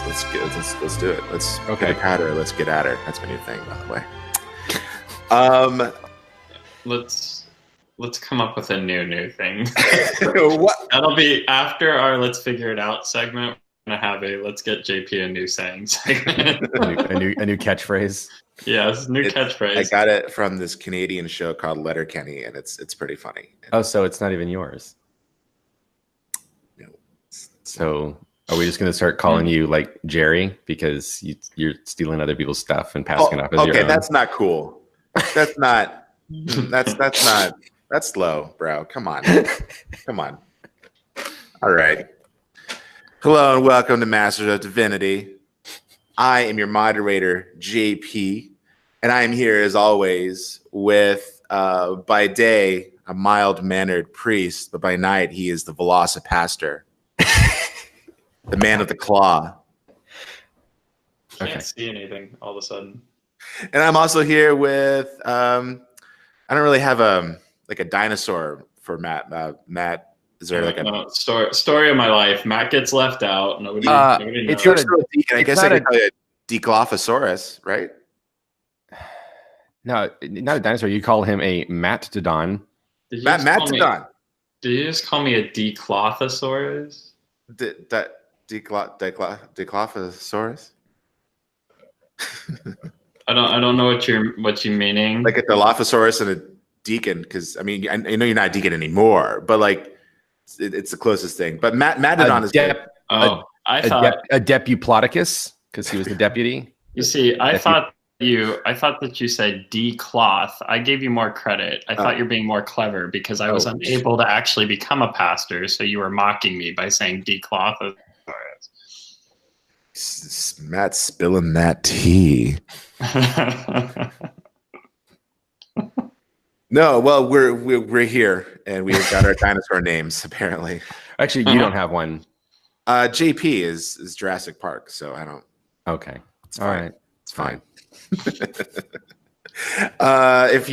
let's do it. Let's Okay. get at her. Let's get at her. That's my new thing, by the way. Let's come up with a new thing. What? That'll be after our "Let's Figure It Out" segment. We're gonna have a "Let's Get JP a New Saying" segment. a new catchphrase. Yes, catchphrase. I got it from this Canadian show called Letterkenny, and it's pretty funny. Oh, so it's not even yours. No. So are we just going to start calling you like Jerry because you're stealing other people's stuff and passing it off as your own? Okay, that's not cool. That's not. That's not. That's low, bro. Come on. All right. Hello and welcome to Masters of Divinity. I am your moderator, JP, and I am here as always with, by day, a mild-mannered priest, but by night he is the Velocipaster, the man of the claw. Can't see anything all of a sudden. And I'm also here with, I don't really have a dinosaur for Matt. Matt, is there like a story of my life? Matt gets left out. Nobody it's knows. I guess I could call it a Dilophosaurus, right? No, not a dinosaur. You call him a Mastodon. Mastodon. Did you just call me a Declothosaurus? Dilophosaurus? I don't know what you meaning. Like a Dilophosaurus and a deacon, because I mean I know you're not a deacon anymore, but like it's the closest thing. But Mastodon is good. I thought a Depuplodicus because he was the deputy. You see, I thought that you said decloth. I gave you more credit. I thought you're being more clever because I was unable to actually become a pastor, so you were mocking me by saying decloth. Matt spilling that tea. No, well, we're here and we've got our dinosaur names apparently. Actually, you don't have one. JP is Jurassic Park, so I don't. Okay, it's fine. All right, it's fine. If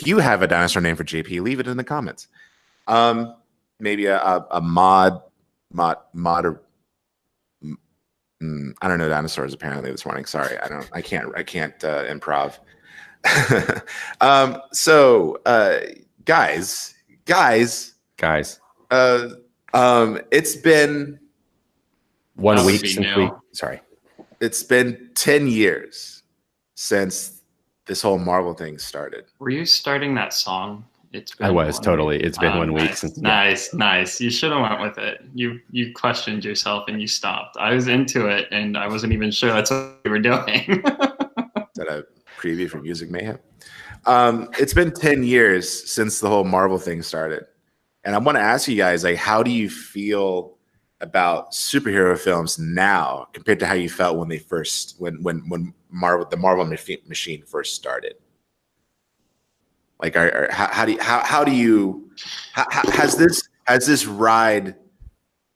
you have a dinosaur name for JP, leave it in the comments. Maybe a mod. I don't know dinosaurs apparently this morning. Sorry, I can't improv. So guys, it's been 1 week since it's been 10 years since this whole Marvel thing started. Were you starting that song? It's been It's been 1 week since. Nice. You should have went with it. You questioned yourself and you stopped. I was into it and I wasn't even sure that's what you were doing. Is that a preview for Music Mayhem? It's been 10 years since the whole Marvel thing started. And I want to ask you guys, like, how do you feel about superhero films now compared to how you felt when the Marvel machine first started? Like, has this ride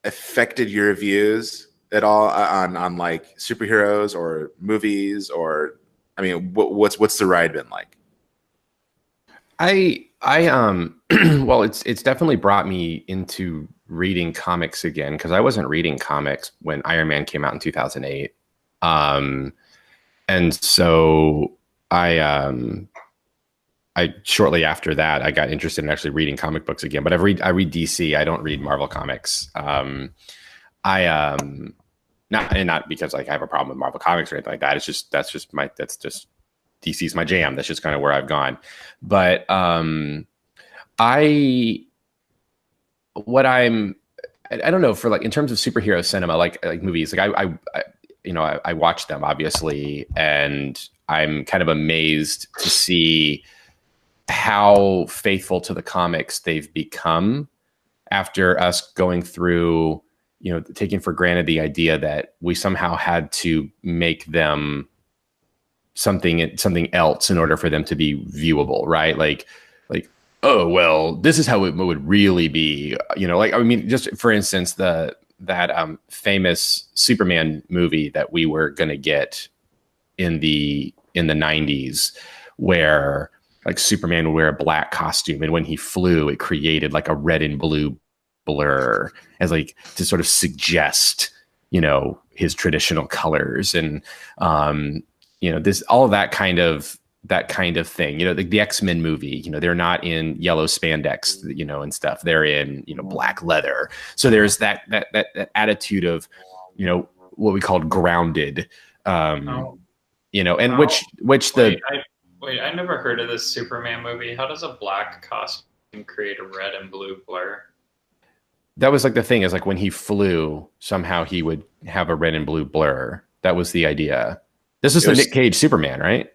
affected your views at all on like superheroes or movies, or I mean, what's the ride been like? Well, it's definitely brought me into reading comics again because I wasn't reading comics when Iron Man came out in 2008, and so I shortly after that I got interested in actually reading comic books again. But I read DC. I don't read Marvel comics. Not because like I have a problem with Marvel comics or anything like that. That's just DC's my jam. That's just kind of where I've gone. But I don't know, for like in terms of superhero cinema, like movies, like I watch them obviously, and I'm kind of amazed to see how faithful to the comics they've become after us going through, taking for granted the idea that we somehow had to make them something else in order for them to be viewable, right? Like, oh well, this is how it would really be, like, I mean, just for instance, that famous Superman movie that we were gonna get in the 90s, where like Superman would wear a black costume, and when he flew, it created like a red and blue blur as like to sort of suggest, you know, his traditional colors and, you know, this, all of that kind of thing, you know, the X-Men movie, you know, they're not in yellow spandex, you know, and stuff. They're in, you know, black leather. So there's that attitude of, you know, what we called grounded, you know, and which I never heard of this Superman movie. How does a black costume create a red and blue blur? That was like the thing, is like when he flew, somehow he would have a red and blue blur. That was the idea. This is the Nick Cage Superman, right?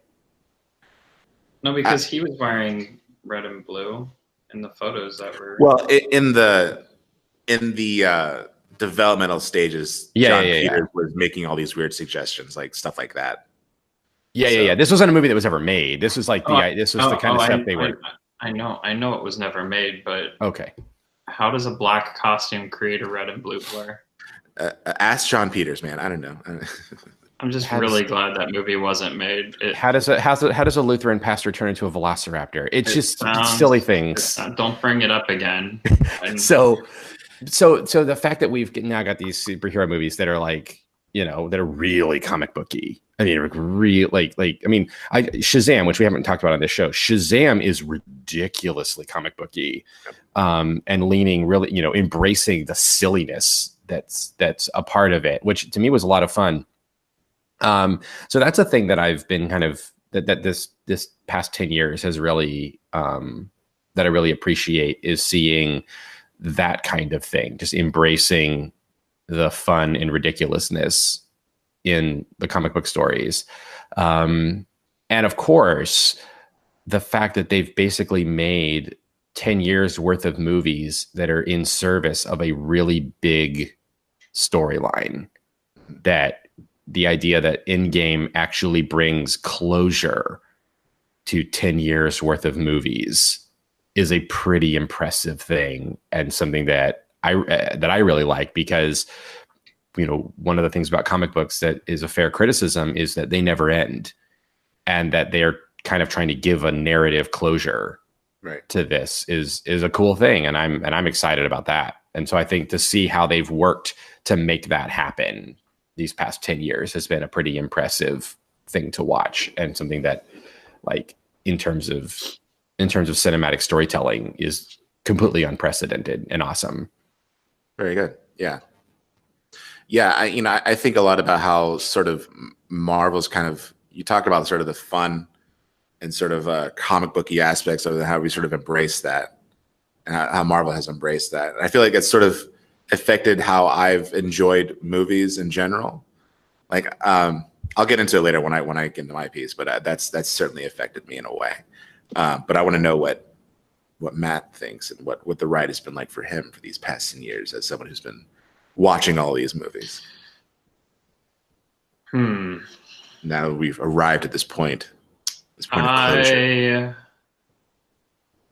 No, because he was wearing red and blue in the photos that were. Well, in the developmental stages, John Peters was making all these weird suggestions, like stuff like that. Yeah. This wasn't a movie that was ever made. This was like the kind of stuff they were. I know it was never made, but okay. How does a black costume create a red and blue blur? Ask John Peters, man. I don't know. I'm just really glad that movie wasn't made. How does a Lutheran pastor turn into a velociraptor? It's just silly things. Don't bring it up again. So the fact that we've now got these superhero movies that are like, you know, that are really comic booky. I mean, Shazam, which we haven't talked about on this show. Shazam is ridiculously comic booky, and leaning really, you know, embracing the silliness that's a part of it, which to me was a lot of fun. So that's a thing that I've been kind of that this past 10 years has really that I really appreciate, is seeing that kind of thing, just embracing the fun and ridiculousness in the comic book stories. And of course, the fact that they've basically made 10 years worth of movies that are in service of a really big storyline, that the idea that Endgame actually brings closure to 10 years worth of movies is a pretty impressive thing, and something that I really like, because, you know, one of the things about comic books that is a fair criticism is that they never end, and that they're kind of trying to give a narrative closure to this is a cool thing. And I'm excited about that. And so I think to see how they've worked to make that happen these past 10 years has been a pretty impressive thing to watch, and something that, like, in terms of cinematic storytelling, is completely unprecedented and awesome. Very good. Yeah. I think a lot about how sort of Marvel's kind of, you talked about sort of the fun and sort of comic booky aspects of how we sort of embrace that, and how Marvel has embraced that. And I feel like it's sort of affected how I've enjoyed movies in general. Like, I'll get into it later when I get into my piece, but that's certainly affected me in a way. But I want to know what Matt thinks, and what the ride has been like for him for these past 10 years, as someone who's been watching all these movies. Now that we've arrived at this point of closure.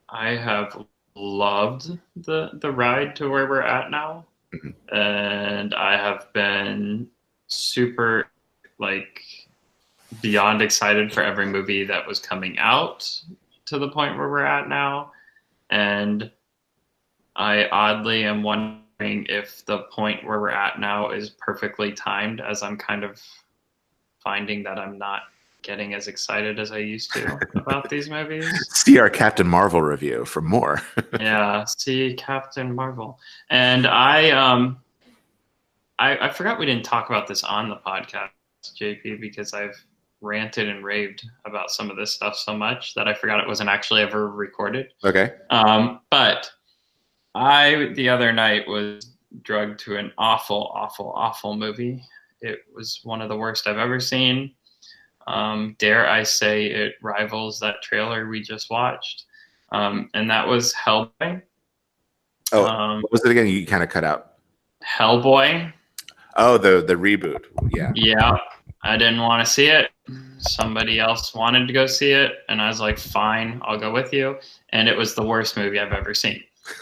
I have loved the ride to where we're at now. Mm-hmm. And I have been super, like, beyond excited for every movie that was coming out to the point where we're at now. And I oddly am wondering if the point where we're at now is perfectly timed, as I'm kind of finding that I'm not getting as excited as I used to about these movies. See our Captain Marvel review for more. Yeah, see Captain Marvel. And I forgot we didn't talk about this on the podcast, JP, because I've ranted and raved about some of this stuff so much that I forgot it wasn't actually ever recorded. Okay. But I, the other night, was drugged to an awful, awful, awful movie. It was one of the worst I've ever seen. Dare I say it rivals that trailer we just watched. And that was Hellboy. Oh, what was it again? You kind of cut out. Hellboy. Oh, the reboot. Yeah. Yeah. I didn't want to see it. Somebody else wanted to go see it. And I was like, fine, I'll go with you. And it was the worst movie I've ever seen.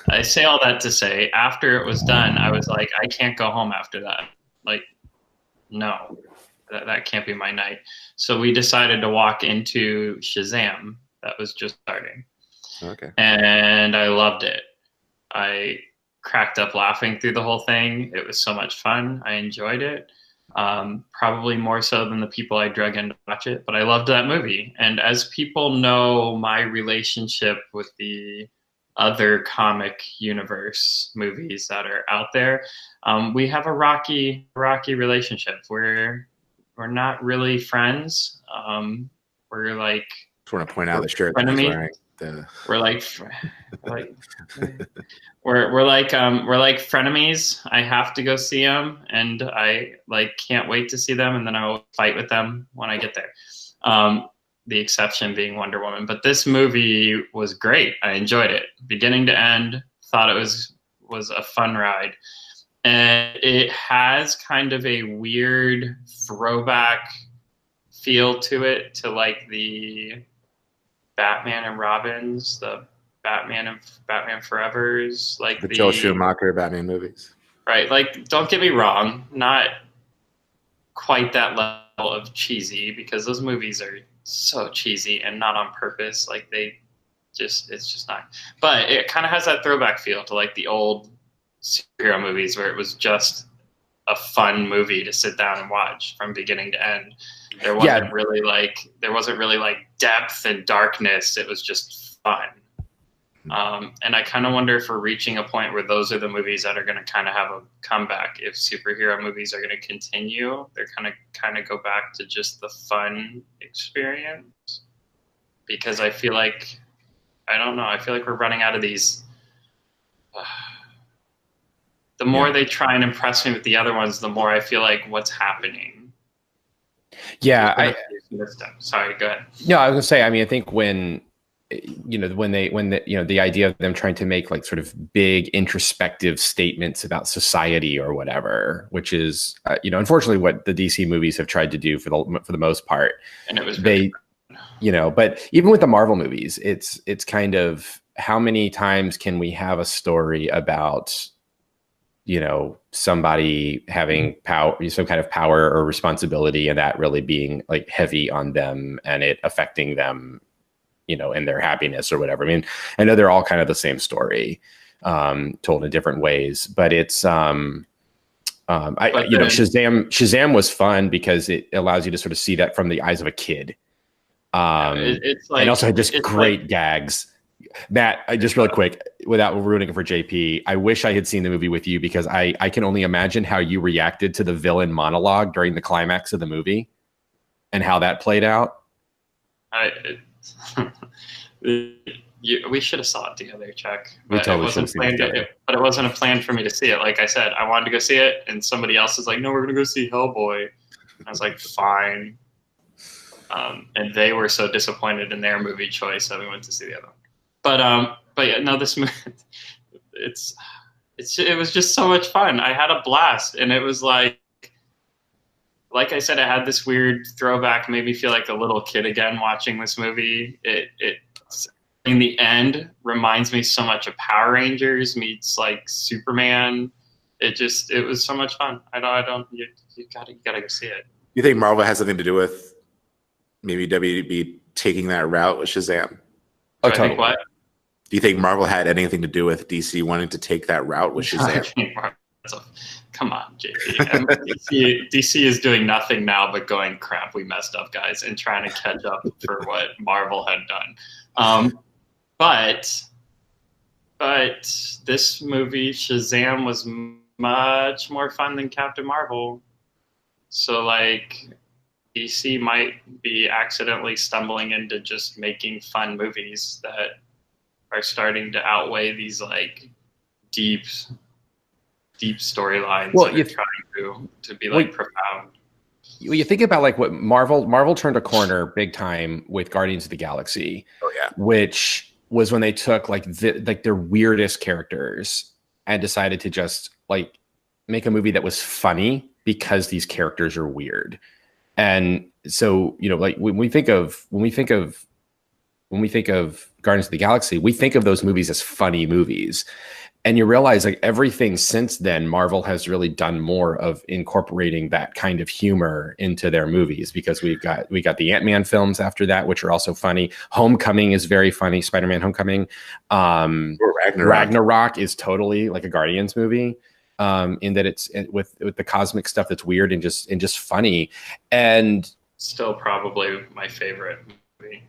I say all that to say, after it was done, I was like, I can't go home after that. Like, no, that can't be my night. So we decided to walk into Shazam. That was just starting. Okay. And I loved it. I cracked up laughing through the whole thing. It was so much fun. I enjoyed it. Probably more so than the people I drug in to watch it, but I loved that movie. And as people know my relationship with the other comic universe movies that are out there, we have a rocky relationship. We're not really friends. We're like, just want to point out the shirt that he's wearing. We're like we're like frenemies. I have to go see them, and I like can't wait to see them, and then I will fight with them when I get there. The exception being Wonder Woman, but this movie was great. I enjoyed it, beginning to end. Thought it was a fun ride, and it has kind of a weird throwback feel to it, to like the Batman and Robins, the Batman Forevers, like the Joel Schumacher Batman movies. Right. Like, don't get me wrong, not quite that level of cheesy, because those movies are so cheesy and not on purpose. Like, it's just not. But it kind of has that throwback feel to like the old superhero movies where it was just a fun movie to sit down and watch from beginning to end. There wasn't really like depth and darkness. It was just fun. And I kind of wonder if we're reaching a point where those are the movies that are going to kind of have a comeback. If superhero movies are going to continue, they're kind of go back to just the fun experience. Because I feel like, I don't know, I feel like we're running out of these. The more they try and impress me with the other ones, the more I feel like what's happening. Yeah, sorry, go ahead. No, I was gonna say, I mean, I think when the idea of them trying to make like sort of big introspective statements about society or whatever, which is unfortunately what the DC movies have tried to do for the most part. And it was but even with the Marvel movies, it's kind of, how many times can we have a story about somebody having power, some kind of power or responsibility, and that really being like heavy on them and it affecting them, in their happiness or whatever. I mean, I know they're all kind of the same story, told in different ways, but it's, Shazam was fun because it allows you to sort of see that from the eyes of a kid. It's like, and also had just great gags. Matt, I just real quick, without ruining it for JP, I wish I had seen the movie with you, because I can only imagine how you reacted to the villain monologue during the climax of the movie and how that played out. We should have saw it together, Chuck. We totally should have seen it together. But it wasn't a plan for me to see it. Like I said, I wanted to go see it, and somebody else is like, "No, we're going to go see Hellboy." And I was like, "Fine." And they were so disappointed in their movie choice that we went to see the other one. But yeah, no, this movie, it was just so much fun. I had a blast, and it was like I said, I had this weird throwback, made me feel like a little kid again watching this movie. It in the end reminds me so much of Power Rangers meets like Superman. It was so much fun. You gotta go see it. You think Marvel has something to do with maybe WB taking that route with Shazam? Oh, totally. What? Do you think Marvel had anything to do with DC wanting to take that route with Shazam? Come on, JP. DC is doing nothing now but going, crap, we messed up, guys, and trying to catch up for what Marvel had done. But this movie, Shazam, was much more fun than Captain Marvel. So, like, DC might be accidentally stumbling into just making fun movies that are starting to outweigh these, like, deep storylines that are trying to be like profound. You think about like what Marvel turned a corner big time with Guardians of the Galaxy. Oh yeah, which was when they took like their weirdest characters and decided to just like make a movie that was funny because these characters are weird. And so like when we think of Guardians of the Galaxy, we think of those movies as funny movies. And you realize like everything since then, Marvel has really done more of incorporating that kind of humor into their movies, because we got the Ant-Man films after that, which are also funny. Homecoming is very funny. Spider-Man Homecoming. Ragnarok is totally like a Guardians movie, in that it's with the cosmic stuff that's weird and just funny. And still probably my favorite movie.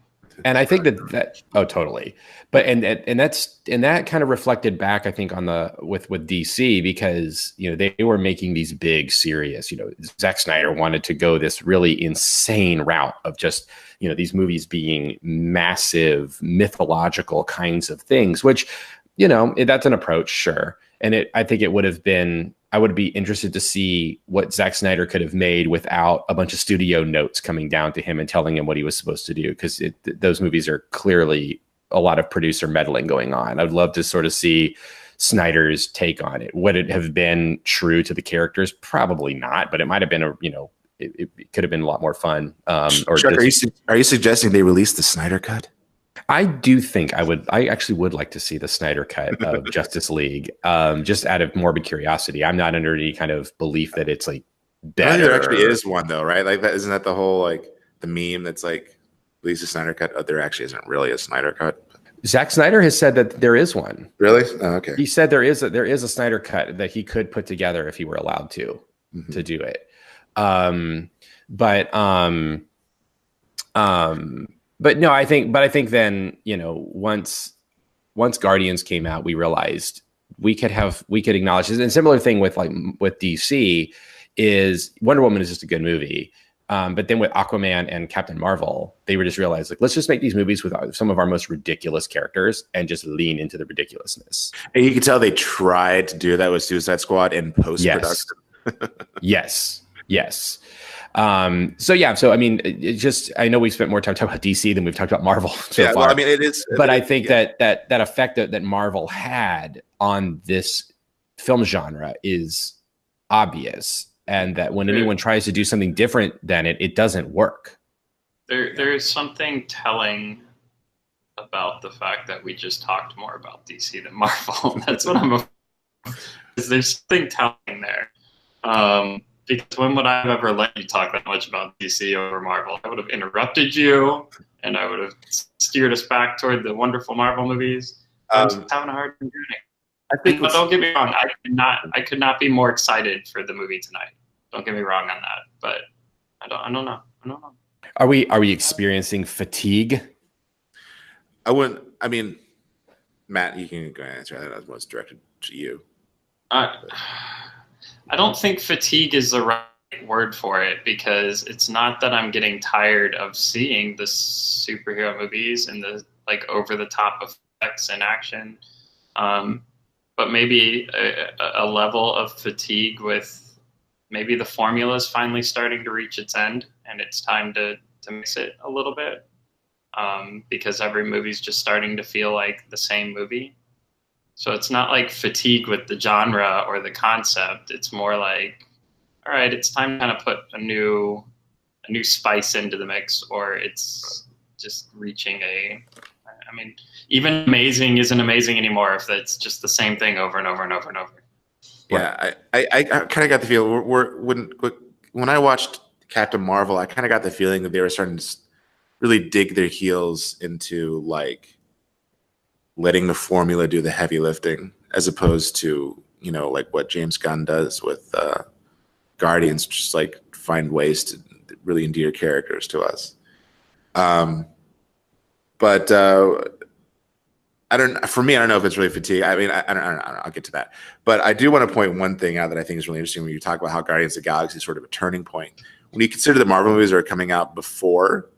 And I think that oh, totally. But and that kind of reflected back, I think, on with DC, because they were making these big serious, Zack Snyder wanted to go this really insane route of just these movies being massive mythological kinds of things, which that's an approach, sure. And I think it would have been, I would be interested to see what Zack Snyder could have made without a bunch of studio notes coming down to him and telling him what he was supposed to do, because those movies are clearly a lot of producer meddling going on. I'd love to sort of see Snyder's take on it. Would it have been true to the characters? Probably not, but it might have been it could have been a lot more fun. Chuck, are you suggesting they release the Snyder cut? I do think I actually would like to see the Snyder cut of Justice League, just out of morbid curiosity. I'm not under any kind of belief that it's like better. I think there actually is one though, right? Like that, isn't that the whole like the meme that's like release a Snyder cut? Oh, there actually isn't really a Snyder cut. Zack Snyder has said that there is one. Really? Oh, okay. He said there is a Snyder cut that he could put together if he were allowed to do it. But no, I think then, once Guardians came out, we realized we could acknowledge this. And similar thing with DC is Wonder Woman is just a good movie. But then with Aquaman and Captain Marvel, they were just realized, like, let's just make these movies with some of our most ridiculous characters and just lean into the ridiculousness. And you can tell they tried to do that with Suicide Squad in post-production. Yes. So I mean, I know we spent more time talking about DC than we've talked about Marvel so far. Well, I mean, it is. But I think that effect that Marvel had on this film genre is obvious, and that when anyone tries to do something different than it doesn't work. There is something telling about the fact that we just talked more about DC than Marvel. That's what I'm. There's something telling there. Because when would I have ever let you talk that much about DC over Marvel? I would have interrupted you, and I would have steered us back toward the wonderful Marvel movies. I'm just having a hard time doing it. But don't get me wrong, I could not be more excited for the movie tonight. Don't get me wrong on that. But I don't know. Are we experiencing fatigue? I mean, Matt, you can go ahead and answer that. That was directed to you. I don't think fatigue is the right word for it, because it's not that I'm getting tired of seeing the superhero movies and the like over the top effects and action, but maybe a level of fatigue with maybe the formula is finally starting to reach its end, and it's time to mix it a little bit, because every movie's just starting to feel like the same movie. So it's not like fatigue with the genre or the concept. It's more like, all right, it's time to kind of put a new spice into the mix, or it's just reaching I mean, even amazing isn't amazing anymore if it's just the same thing over and over and over and over. Yeah, I kind of got the feeling when I watched Captain Marvel, I kind of got the feeling that they were starting to really dig their heels into like letting the formula do the heavy lifting, as opposed to, like what James Gunn does with Guardians, just like find ways to really endear characters to us. But I don't know if it's really fatigue. I mean, I don't know. I'll get to that. But I do want to point one thing out that I think is really interesting when you talk about how Guardians of the Galaxy is sort of a turning point. When you consider the Marvel movies that are coming out before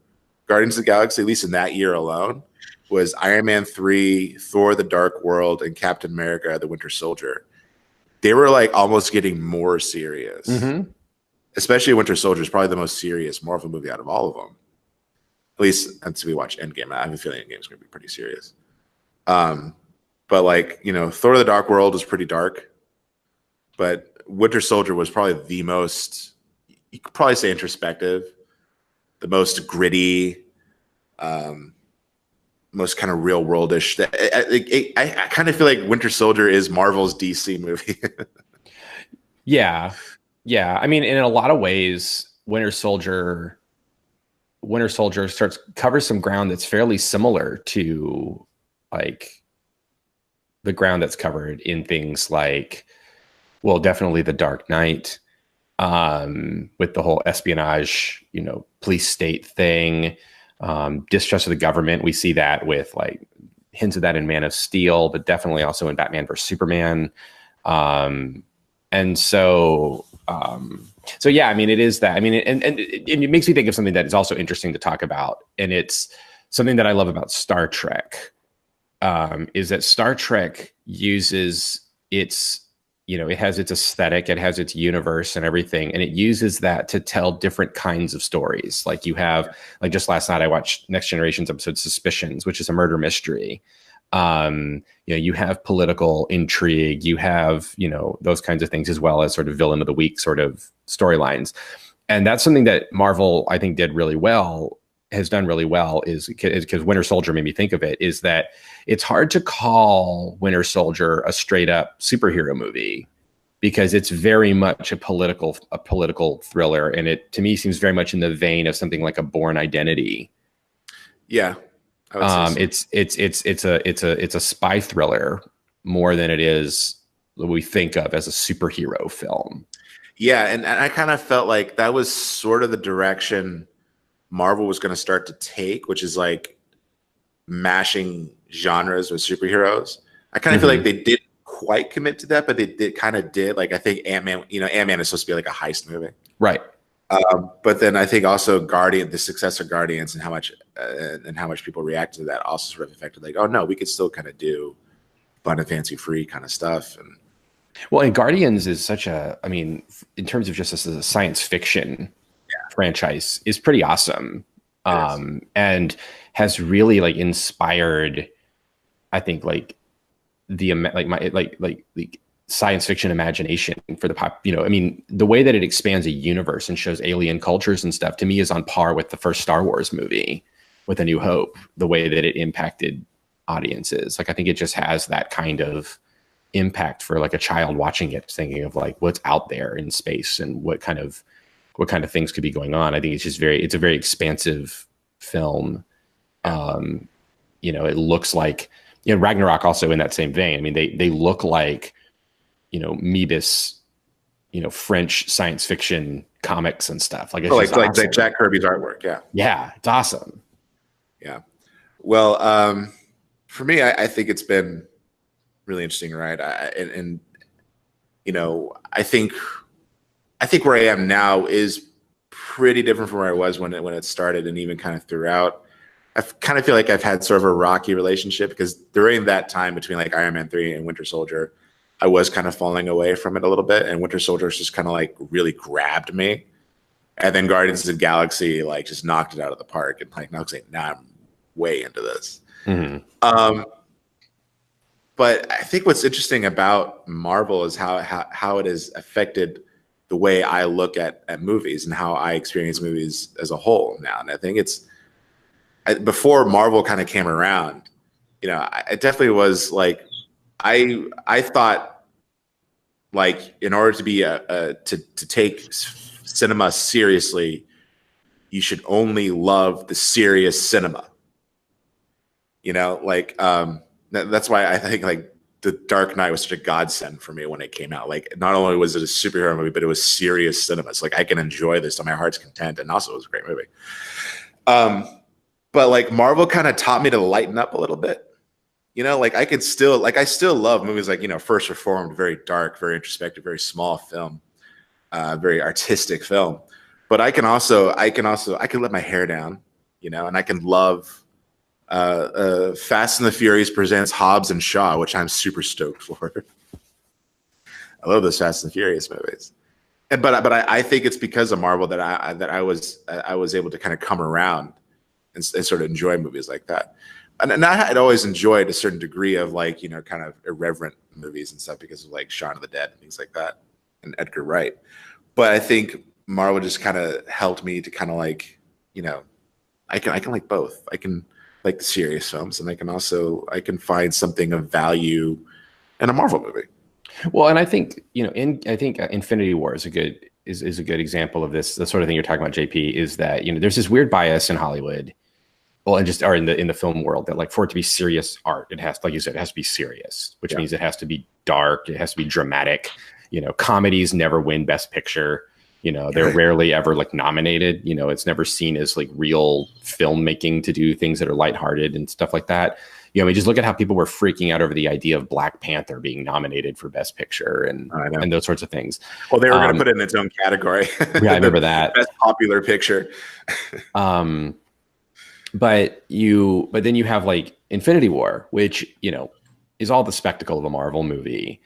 Guardians of the Galaxy, at least in that year alone, was Iron Man 3, Thor: The Dark World, and Captain America: The Winter Soldier. They were like almost getting more serious. Especially Winter Soldier is probably the most serious Marvel movie out of all of them. At least until we watch Endgame. I have a feeling Endgame is going to be pretty serious. But like, Thor: The Dark World was pretty dark. But Winter Soldier was probably the most, you could probably say, introspective, the most gritty, most kind of real worldish. I kind of feel like Winter Soldier is Marvel's DC movie. Yeah. Yeah. I mean, in a lot of ways, Winter Soldier covers some ground that's fairly similar to like the ground that's covered in things like, well, definitely The Dark Knight, with the whole espionage, police state thing, distrust of the government. We see that with like hints of that in Man of Steel, but definitely also in Batman vs Superman. And so yeah, I mean, it is that. I mean, and it makes me think of something that is also interesting to talk about, and it's something that I love about Star Trek. Is that Star Trek uses its, it has its aesthetic, it has its universe and everything, and it uses that to tell different kinds of stories. Like you have, like just last night I watched Next Generation's episode Suspicions, which is a murder mystery. You have political intrigue, you have, those kinds of things, as well as sort of villain of the week sort of storylines. And that's something that Marvel, I think, has done really well, is because Winter Soldier made me think of it, is that it's hard to call Winter Soldier a straight up superhero movie, because it's very much a political thriller. And it, to me, seems very much in the vein of something like a Bourne Identity. Yeah. I would say so. It's a spy thriller more than it is what we think of as a superhero film. Yeah, and I kind of felt like that was sort of the direction Marvel was going to start to take, which is like mashing genres with superheroes. I kind of feel like they didn't quite commit to that, but they kind of did. Like I think Ant-Man, Ant-Man is supposed to be like a heist movie. Right. But then I think also the success of Guardians and how much people reacted to that also sort of affected, like, oh no, we could still kind of do fun and fancy free kind of stuff. And Guardians is such a, I mean, in terms of just as a science fiction franchise, is pretty awesome. And has really like inspired, I think, like the science fiction imagination for the pop. I mean, the way that it expands a universe and shows alien cultures and stuff, to me, is on par with the first Star Wars movie with A New Hope. The way that it impacted audiences, like I think it just has that kind of impact for like a child watching it, thinking of like what's out there in space and what kind of things could be going on. I think it's a very expansive film. It looks like, Ragnarok also in that same vein. I mean, they look like, Moebius, French science fiction comics and stuff. Like, it's like Jack Kirby's artwork. Yeah. Yeah. It's awesome. Yeah. Well, for me, I think it's been really interesting, right? I think where I am now is pretty different from where I was when it started, and even kind of throughout. I kind of feel like I've had sort of a rocky relationship, because during that time between like Iron Man 3 and Winter Soldier, I was kind of falling away from it a little bit, and Winter Soldier just kind of like really grabbed me. And then Guardians of the Galaxy like just knocked it out of the park, and like now I'm way into this. But I think what's interesting about Marvel is how it has affected the way I look at movies and how I experience movies as a whole now. And I think before Marvel kind of came around, it definitely was like, I thought like in order to be to take cinema seriously, you should only love the serious cinema. That's why I think like The Dark Knight was such a godsend for me when it came out. Like, not only was it a superhero movie, but it was serious cinema. It's like, I can enjoy this to my heart's content. And also it was a great movie. But like Marvel kind of taught me to lighten up a little bit. Like I still love movies like, First Reformed, very dark, very introspective, very small film, very artistic film. But I can let my hair down, and I can love Fast and the Furious presents Hobbs and Shaw, which I'm super stoked for. I love those Fast and the Furious movies, but I think it's because of Marvel that I was able to kind of come around and sort of enjoy movies like that. And I had always enjoyed a certain degree of like kind of irreverent movies and stuff because of like Shaun of the Dead and things like that, and Edgar Wright. But I think Marvel just kind of helped me to kind of like I can like both. like the serious films, and I can find something of value in a Marvel movie. Well, and I think, I think Infinity War is a good example of this. The sort of thing you're talking about, JP, is that, there's this weird bias in Hollywood, well, and just, or in the film world, that like for it to be serious art, it has, like you said, it has to be serious, which means it has to be dark, it has to be dramatic. Comedies never win Best Picture. They're rarely ever like nominated. It's never seen as like real filmmaking to do things that are lighthearted and stuff like that. I mean, just look at how people were freaking out over the idea of Black Panther being nominated for Best Picture and those sorts of things. Well, they were going to put it in its own category. Yeah, I remember that. Best popular picture. But then you have like Infinity War, which, is all the spectacle of a Marvel movie,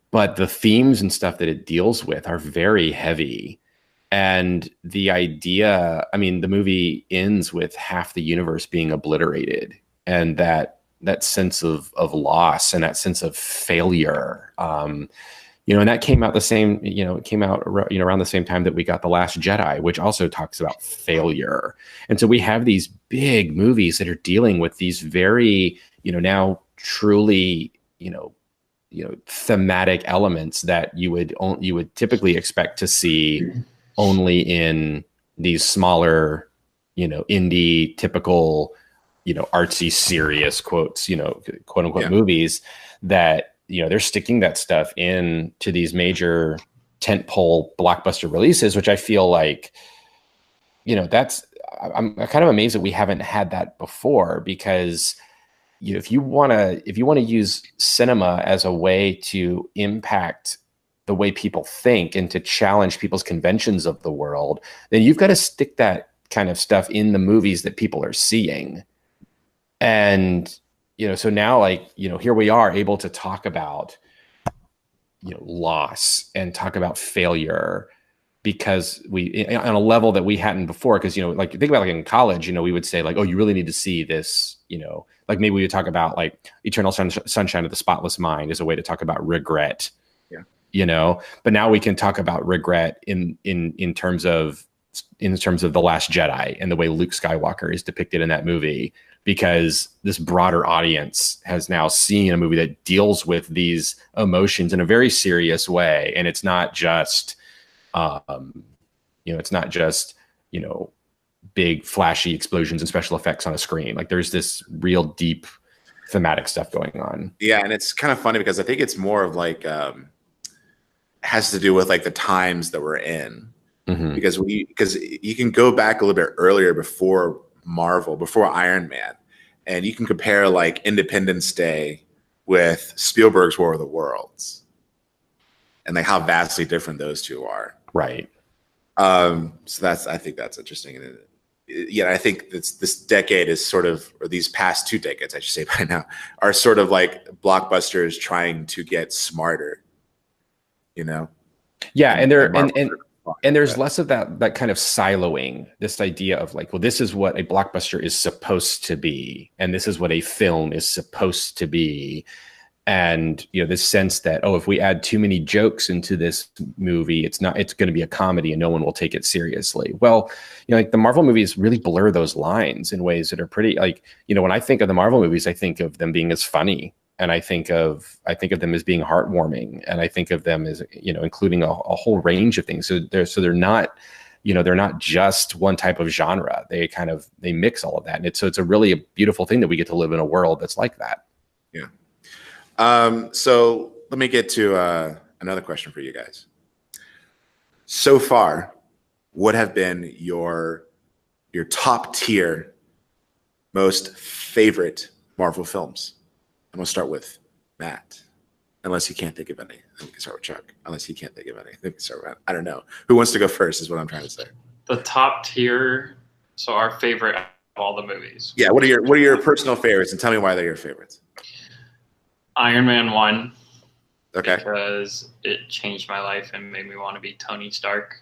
but the themes and stuff that it deals with are very heavy. And the idea, I mean, the movie ends with half the universe being obliterated, and that sense of loss and that sense of failure, and that came out it came out around the same time that we got The Last Jedi, which also talks about failure. And so we have these big movies that are dealing with these very, now truly, thematic elements that you would typically expect to see only in these smaller, indie typical, artsy, serious quotes, quote unquote movies that, they're sticking that stuff in to these major tentpole blockbuster releases, which I feel like, I'm kind of amazed that we haven't had that before, because, if you want to use cinema as a way to impact the way people think and to challenge people's conventions of the world, then you've got to stick that kind of stuff in the movies that people are seeing. And, so now, like, here we are able to talk about, loss and talk about failure, because we, on a level that we hadn't before. Because, like, think about like in college, we would say like, oh, you really need to see this, like maybe we would talk about like Eternal Sunshine of the Spotless Mind as a way to talk about regret. But now we can talk about regret in terms of The Last Jedi and the way Luke Skywalker is depicted in that movie, because this broader audience has now seen a movie that deals with these emotions in a very serious way. And it's not just, big flashy explosions and special effects on a screen. Like there's this real deep thematic stuff going on. Yeah. And it's kind of funny because I think it's more of like, has to do with like the times that we're in. Mm-hmm. Because you can go back a little bit earlier before Marvel, before Iron Man, and you can compare like Independence Day with Spielberg's War of the Worlds, and like how vastly different those two are. Right. So I think that's interesting. And I think this decade is sort of, or these past 2 decades, I should say by now, are sort of like blockbusters trying to get smarter. Yeah, and there's less of that kind of siloing, this idea of like, well, this is what a blockbuster is supposed to be, and this is what a film is supposed to be. And, this sense that, oh, if we add too many jokes into this movie, it's going to be a comedy and no one will take it seriously. Well, like the Marvel movies really blur those lines in ways that are pretty, like, when I think of the Marvel movies, I think of them being as funny, and I think of them as being heartwarming, and I think of them as, including a whole range of things. So they're not, they're not just one type of genre. They mix all of that. And it's a really beautiful thing that we get to live in a world that's like that. Yeah. So let me get to another question for you guys. So far, what have been your top tier, most favorite Marvel films? I'm gonna start with Matt. Unless you can't think of any, then we can start with Chuck. Unless he can't think of any, then we can start with Matt. I don't know. Who wants to go first is what I'm trying to say. The top tier, so our favorite of all the movies. Yeah, what are your personal favorites, and tell me why they're your favorites. Iron Man 1. Okay. Because it changed my life and made me want to be Tony Stark.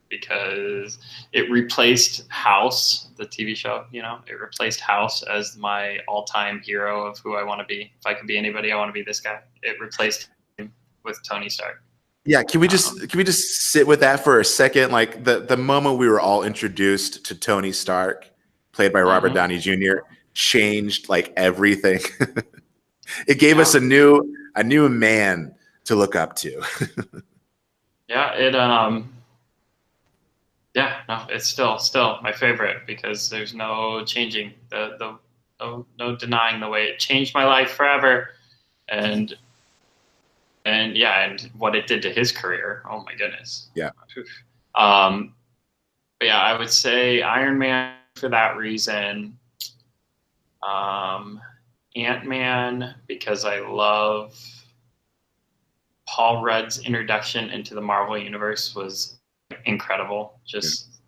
Because it replaced House, the TV show, it replaced House as my all-time hero of who I want to be. If I could be anybody, I want to be this guy. It replaced him with Tony Stark. Yeah, can we just sit with that for a second? Like the moment we were all introduced to Tony Stark played by Robert Downey Jr., changed like everything. It gave us a new man to look up to. It's still my favorite because there's no changing no denying the way it changed my life forever, and what it did to his career. Oh my goodness. Yeah. But yeah, I would say Iron Man for that reason. Ant-Man because I love Paul Rudd's introduction into the Marvel Universe was incredible. Just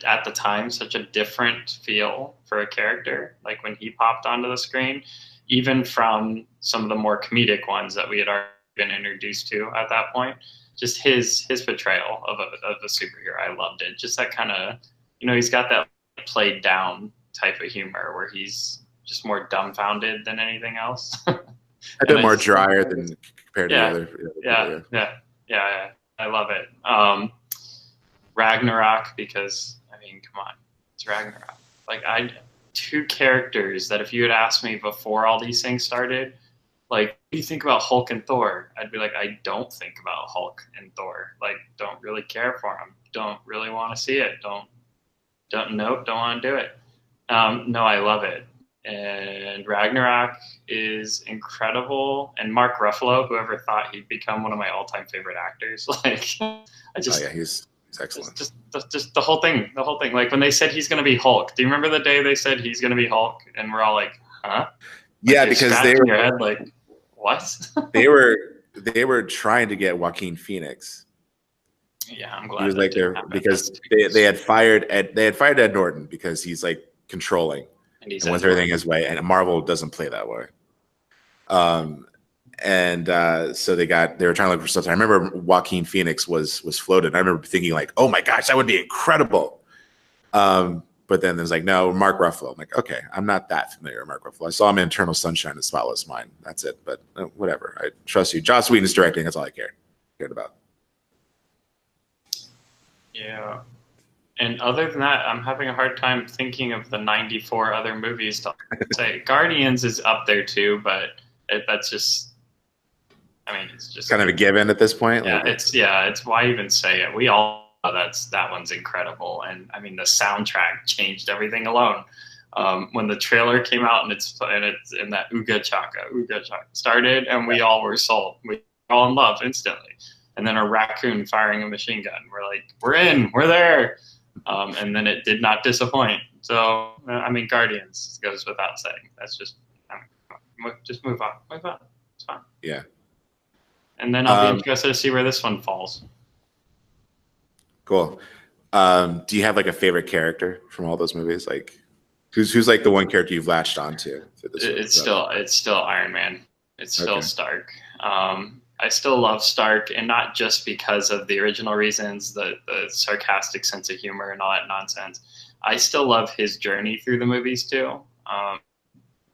at the time, such a different feel for a character. Like when he popped onto the screen, even from some of the more comedic ones that we had already been introduced to at that point, just his portrayal of a superhero. I loved it. Just that kind of, he's got that played down type of humor where he's just more dumbfounded than anything else. A bit more drier than compared to the other. Yeah. I love it. Ragnarok because come on, it's Ragnarok. Like two characters that if you had asked me before all these things started, like, what do you think about Hulk and Thor? I'd be like, I don't think about Hulk and Thor. Like, don't really care for them. Don't really want to see it. Don't want to do it. No, I love it. And Ragnarok is incredible. And Mark Ruffalo, whoever thought he'd become one of my all-time favorite actors, like he's excellent. Just the whole thing. Like when they said he's going to be Hulk. Do you remember the day they said he's going to be Hulk? And we're all like, huh? Yeah, because they were in your head like, what? they were trying to get Joaquin Phoenix. Yeah, I'm glad. He was like there because they had fired Ed Norton because he's like controlling and wants everything his way, and Marvel doesn't play that way. So they were trying to look for something. I remember Joaquin Phoenix was floated. I remember thinking like, oh my gosh, that would be incredible. But then there's like, no, Mark Ruffalo. I'm like, okay, I'm not that familiar with Mark Ruffalo. I saw him in Eternal Sunshine of the Spotless Mind. That's it. But whatever. I trust you. Joss Whedon's directing. That's all I cared about. Yeah. And other than that, I'm having a hard time thinking of the 94 other movies to say. Guardians is up there too, but that's just, it's just kind of a given at this point. Yeah, it's why even say it. We all know that one's incredible, and the soundtrack changed everything alone. When the trailer came out and it's in that Ooga Chaka started, and we all were sold. We were all in love instantly. And then a raccoon firing a machine gun. We're like, we're there. And then it did not disappoint. So Guardians goes without saying. That's just move on. It's fine. Yeah. And then I'll be interested to see where this one falls. Cool. Do you have like a favorite character from all those movies? Like, who's like the one character you've latched onto? It's still Iron Man. It's still Stark. I still love Stark, and not just because of the original reasons, the sarcastic sense of humor and all that nonsense. I still love his journey through the movies too.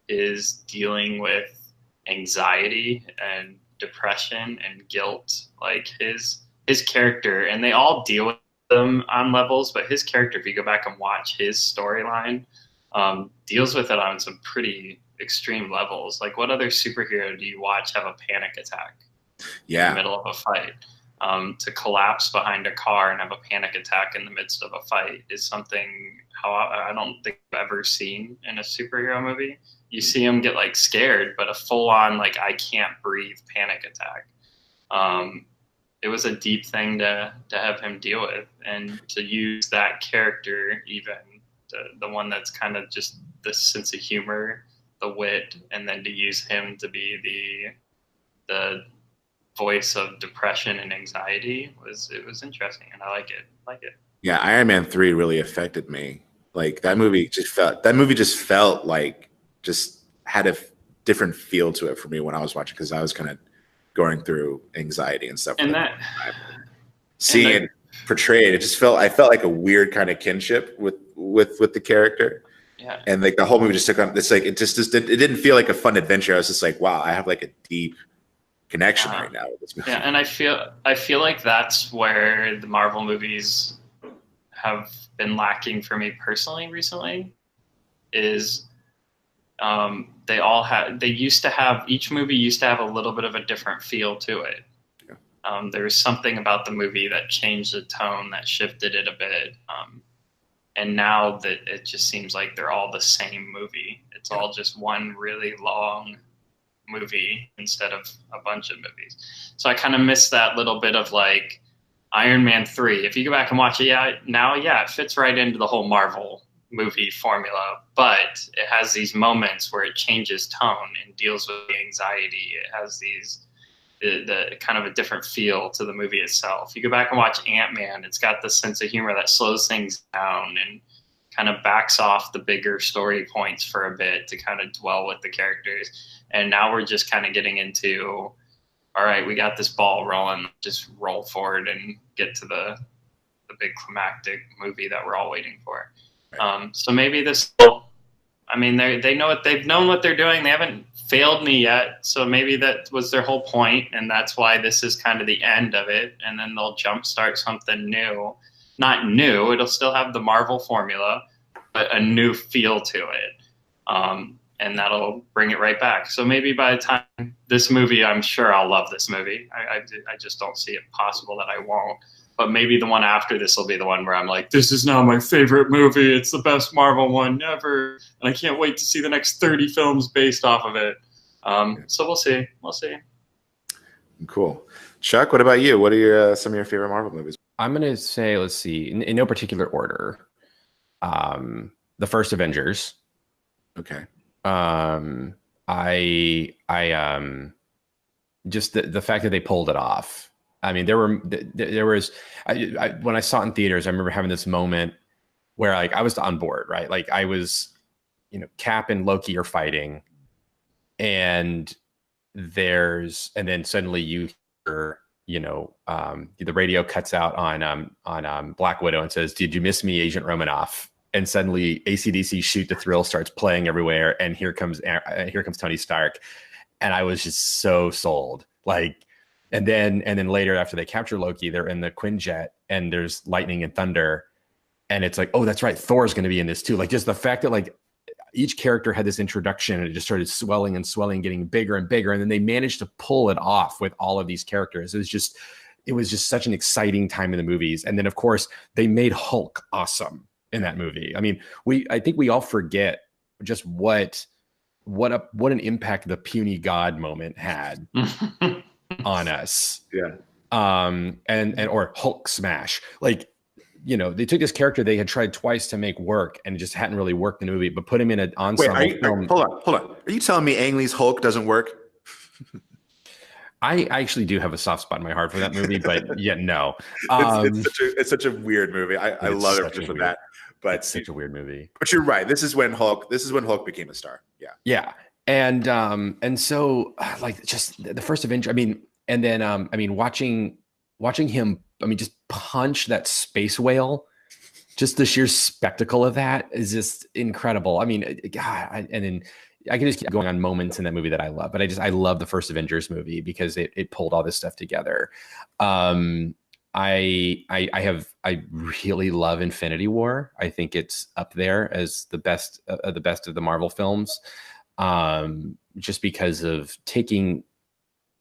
Is dealing with anxiety and depression and guilt, like his character, and they all deal with them on levels, but his character, if you go back and watch his storyline, deals with it on some pretty extreme levels. Like, what other superhero do you watch have a panic attack in the middle of a fight? To collapse behind a car and have a panic attack in the midst of a fight is something I don't think I've ever seen in a superhero movie. You see him get like scared, but a full-on like I can't breathe panic attack. It was a deep thing to have him deal with, and to use that character, even the one that's kind of just the sense of humor, the wit, and then to use him to be the voice of depression and anxiety was interesting, and I like it. Yeah, Iron Man 3 really affected me. Like that movie just felt like just had a different feel to it for me when I was watching, because I was kind of going through anxiety and stuff. And seeing it portrayed, I felt like a weird kind of kinship with the character. Yeah. And like the whole movie just took on, it's like it didn't feel like a fun adventure. I was just like, wow, I have like a deep connection right now with this movie. Yeah, and I feel like that's where the Marvel movies have been lacking for me personally recently. is each movie used to have a little bit of a different feel to it. There was something about the movie that changed the tone, that shifted it a bit. And now that it just seems like they're all the same movie. It's all just one really long movie instead of a bunch of movies. So I kind of miss that little bit of like Iron Man 3. If you go back and watch it, it fits right into the whole Marvel movie formula, but it has these moments where it changes tone and deals with the anxiety. It has the kind of a different feel to the movie itself. You go back and watch Ant-Man, it's got this sense of humor that slows things down and kind of backs off the bigger story points for a bit to kind of dwell with the characters. And now we're just kind of getting into, all right, we got this ball rolling, just roll forward and get to the big climactic movie that we're all waiting for. So maybe this, they know they've known what they're doing. They haven't failed me yet. So maybe that was their whole point, and that's why this is kind of the end of it. And then they'll jumpstart something new. Not new, it'll still have the Marvel formula, but a new feel to it. And that'll bring it right back. So maybe by the time this movie, I'm sure I'll love this movie. I just don't see it possible that I won't. But maybe the one after this will be the one where I'm like, this is now my favorite movie. It's the best Marvel one ever. And I can't wait to see the next 30 films based off of it. So we'll see. We'll see. Cool. Chuck, what about you? What are some of your favorite Marvel movies? I'm going to say, let's see, in no particular order. The first Avengers. Okay. Just the fact that they pulled it off. I mean, there was when I saw it in theaters, I remember having this moment where like I was on board, right? Like I was, Cap and Loki are fighting, and then suddenly you hear, the radio cuts out on Black Widow and says, "Did you miss me, Agent Romanoff?" And suddenly AC/DC Shoot to Thrill starts playing everywhere, and here comes Tony Stark, and I was just so sold, like. And then later, after they capture Loki, they're in the Quinjet and there's lightning and thunder. And it's like, oh, that's right, Thor's going to be in this too. Like just the fact that like each character had this introduction and it just started swelling and swelling, getting bigger and bigger. And then they managed to pull it off with all of these characters. It was just such an exciting time in the movies. And then of course they made Hulk awesome in that movie. I mean, I think we all forget just what an impact the puny God moment had. On us. Yeah. Or Hulk smash. Like, they took this character they had tried twice to make work and it just hadn't really worked in the movie, but put him in an ensemble film. Hold on. Are you telling me Ang Lee's Hulk doesn't work? I actually do have a soft spot in my heart for that movie, but yet no. It's such a weird movie. I love it just for that. But it's such a weird movie. But you're right. This is when Hulk became a star. Yeah. Yeah. And so like just the first Avenger, and then watching him, just punch that space whale, just the sheer spectacle of that is just incredible. God, and then I can just keep going on moments in that movie that I love, but I love the first Avengers movie because it pulled all this stuff together. I really love Infinity War. I think it's up there as the best of the Marvel films. Just because of taking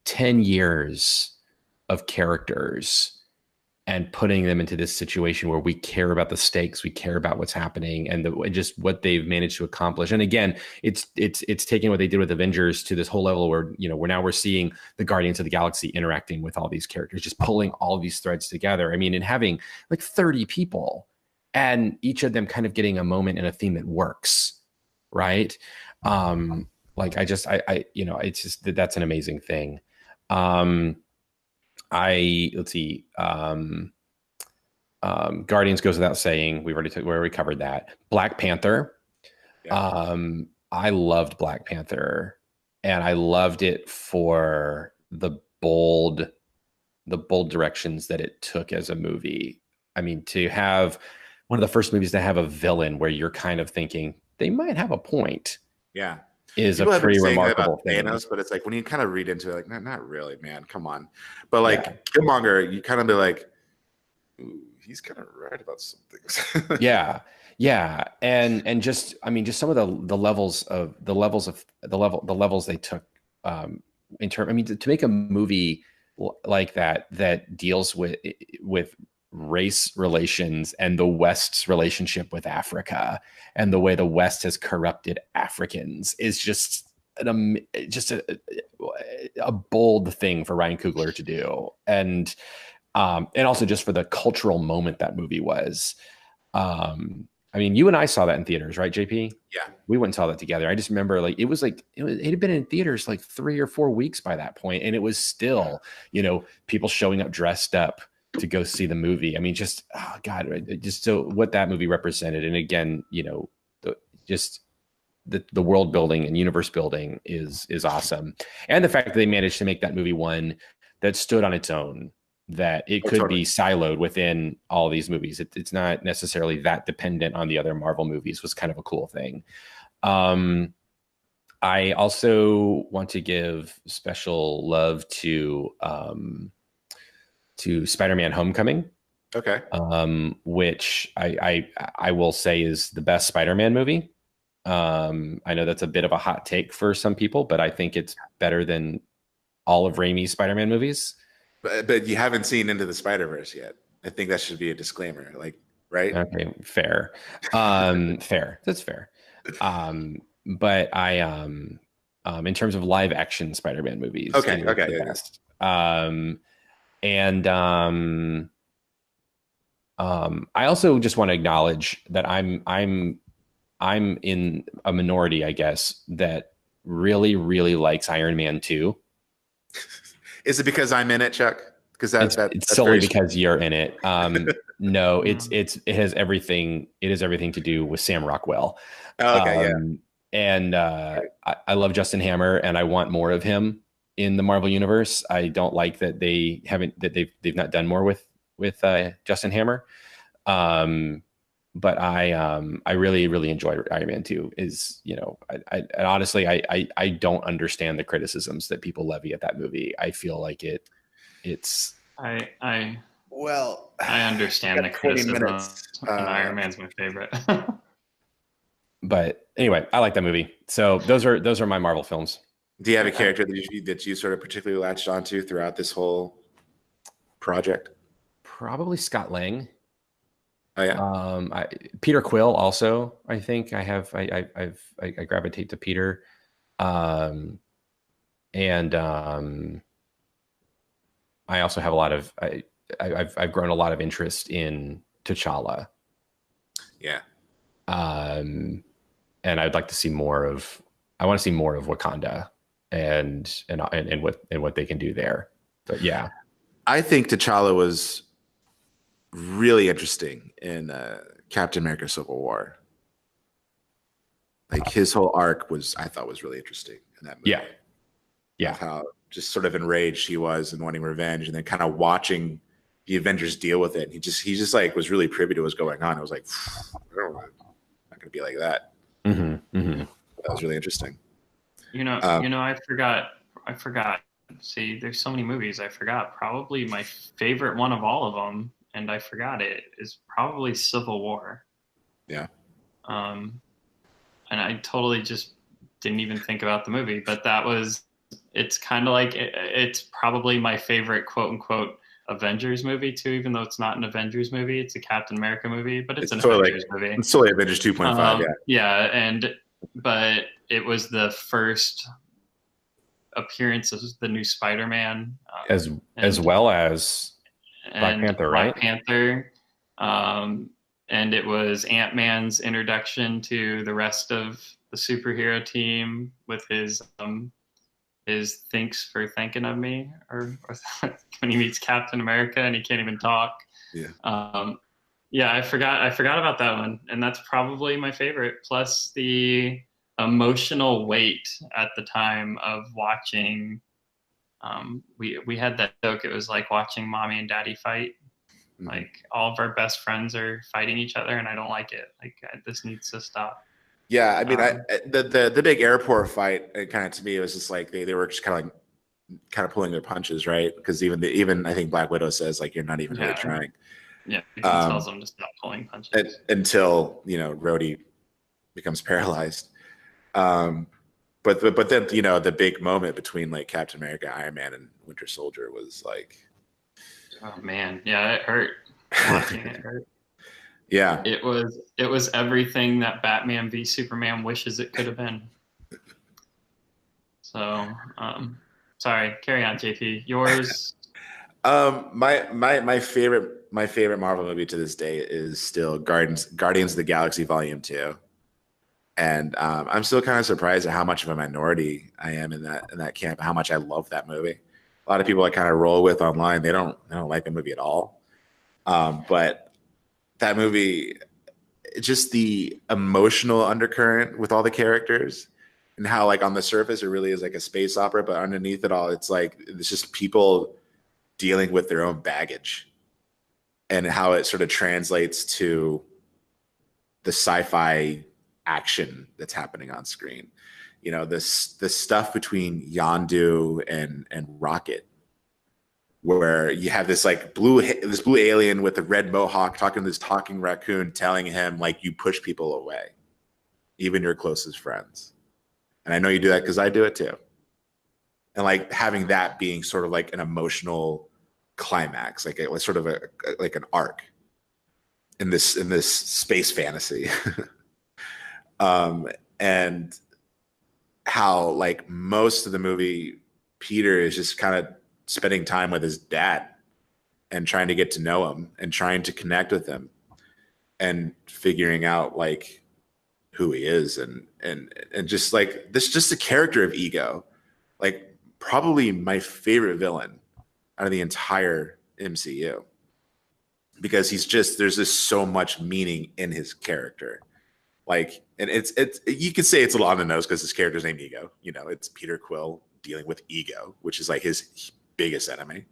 10 years of characters and putting them into this situation where we care about the stakes, we care about what's happening, and just what they've managed to accomplish. And again, it's taking what they did with Avengers to this whole level where we're seeing the Guardians of the Galaxy interacting with all these characters, just pulling all of these threads together. And having like 30 people and each of them kind of getting a moment and a theme that works, right? It's just that's an amazing thing. Let's see. Guardians goes without saying. We already covered that. Black Panther. Yeah. I loved Black Panther, and I loved it for the bold directions that it took as a movie. To have one of the first movies to have a villain where you're kind of thinking they might have a point. Yeah. Is people a pretty remarkable thing. Thanos, but it's like when you kind of read into it, like, not really, man. Come on. But like Killmonger, you kind of be like, ooh, he's kind of right about some things. Yeah. Yeah, and just I mean just some of the levels they took in term. I mean to make a movie like that deals with race relations and the West's relationship with Africa and the way the West has corrupted Africans is just a bold thing for Ryan Coogler to do, and also just for the cultural moment that movie was. I mean, you and I saw that in theaters, right, JP? Yeah. We went and saw that together. I just remember it had been in theaters like 3 or 4 weeks by that point, and it was still, people showing up dressed up to go see the movie. I mean, just oh God, just so what that movie represented, and again, the world building and universe building is awesome, and the fact that they managed to make that movie one that stood on its own, that it could be siloed within all these movies. It's not necessarily that dependent on the other Marvel movies was kind of a cool thing. I also want to give special love to Spider-Man Homecoming. Okay. Which I will say is the best Spider-Man movie. I know that's a bit of a hot take for some people, but I think it's better than all of Raimi's Spider-Man movies. But you haven't seen Into the Spider-Verse yet. I think that should be a disclaimer, right? Okay, fair. Fair. That's fair. But in terms of live action Spider-Man movies, okay, the best. I also just want to acknowledge that I'm in a minority, I guess, that really, really likes Iron Man 2. Is it because I'm in it, Chuck? Because it's solely because you're in it. No, it has everything. It has everything to do with Sam Rockwell. Oh, okay, yeah. And I love Justin Hammer, and I want more of him in the Marvel universe. I don't like that they've not done more with Justin Hammer. But I really, really enjoy Iron Man 2. I honestly, I don't understand the criticisms that people levy at that movie. I feel like it's. I understand the criticism. Iron Man's my favorite. But anyway, I like that movie. So those are my Marvel films. Do you have a character that you sort of particularly latched onto throughout this whole project? Probably Scott Lang. Oh yeah. Peter Quill also. I think I gravitate to Peter, and I also have a lot of I've grown a lot of interest in T'Challa. Yeah. And I'd like to see more of. I want to see more of Wakanda and what they can do there. But yeah, I think T'Challa was really interesting in Captain America: Civil War. Like his whole arc I thought was really interesting in that movie. Yeah. How just sort of enraged he was and wanting revenge, and then kind of watching the Avengers deal with it. He just like was really privy to what's going on. It was like, I'm not going to be like that. Mm-hmm, mm-hmm. That was really interesting. I forgot. See, there's so many movies I forgot. Probably my favorite one of all of them, and I forgot it, is probably Civil War. Yeah. And I totally just didn't even think about the movie, but it's kind of like it's probably my favorite quote unquote Avengers movie too, even though it's not an Avengers movie. It's a Captain America movie, but it's an Avengers movie. It's totally Avengers 2.5. But it was the first appearance of the new Spider-Man, as well as Black Panther, right? Black Panther, and it was Ant-Man's introduction to the rest of the superhero team with his thanks for thinking of me, or when he meets Captain America and he can't even talk. Yeah. I forgot about that one, and that's probably my favorite. Plus the emotional weight at the time of watching. We had that joke. It was like watching mommy and daddy fight. Mm-hmm. Like all of our best friends are fighting each other, and I don't like it. Like this needs to stop. Yeah, I mean, the big airport fight, kind of to me, it was just like they were just kind of pulling their punches, right? Because even I think Black Widow says like you're not even really trying. Yeah, he tells him to stop pulling punches until Rhodey becomes paralyzed. But then the big moment between like Captain America, Iron Man, and Winter Soldier was like, oh man, yeah, it hurt. Watching it hurt. Yeah, it was everything that Batman v Superman wishes it could have been. So, sorry, carry on, JP. Yours. My favorite Marvel movie to this day is still Guardians of the Galaxy Volume 2. And I'm still kind of surprised at how much of a minority I am in that camp, how much I love that movie. A lot of people I kind of roll with online, they don't like the movie at all. But that movie, just the emotional undercurrent with all the characters, and how like on the surface it really is like a space opera, but underneath it all, it's just people dealing with their own baggage, and how it sort of translates to the sci-fi action that's happening on screen. This stuff between Yondu and Rocket, where you have this blue alien with a red mohawk talking to this talking raccoon, telling him like, you push people away, even your closest friends. And I know you do that because I do it too. And like having that being sort of like an emotional climax, like it was sort of like an arc in this space fantasy. And how like most of the movie, Peter is just kind of spending time with his dad and trying to get to know him and trying to connect with him and figuring out like who he is, and just like this, just the character of Ego, like probably my favorite villain out of the entire MCU, because there's just so much meaning in his character. Like, and it's you could say it's a little on the nose because his character's named Ego. It's Peter Quill dealing with Ego, which is like his biggest enemy.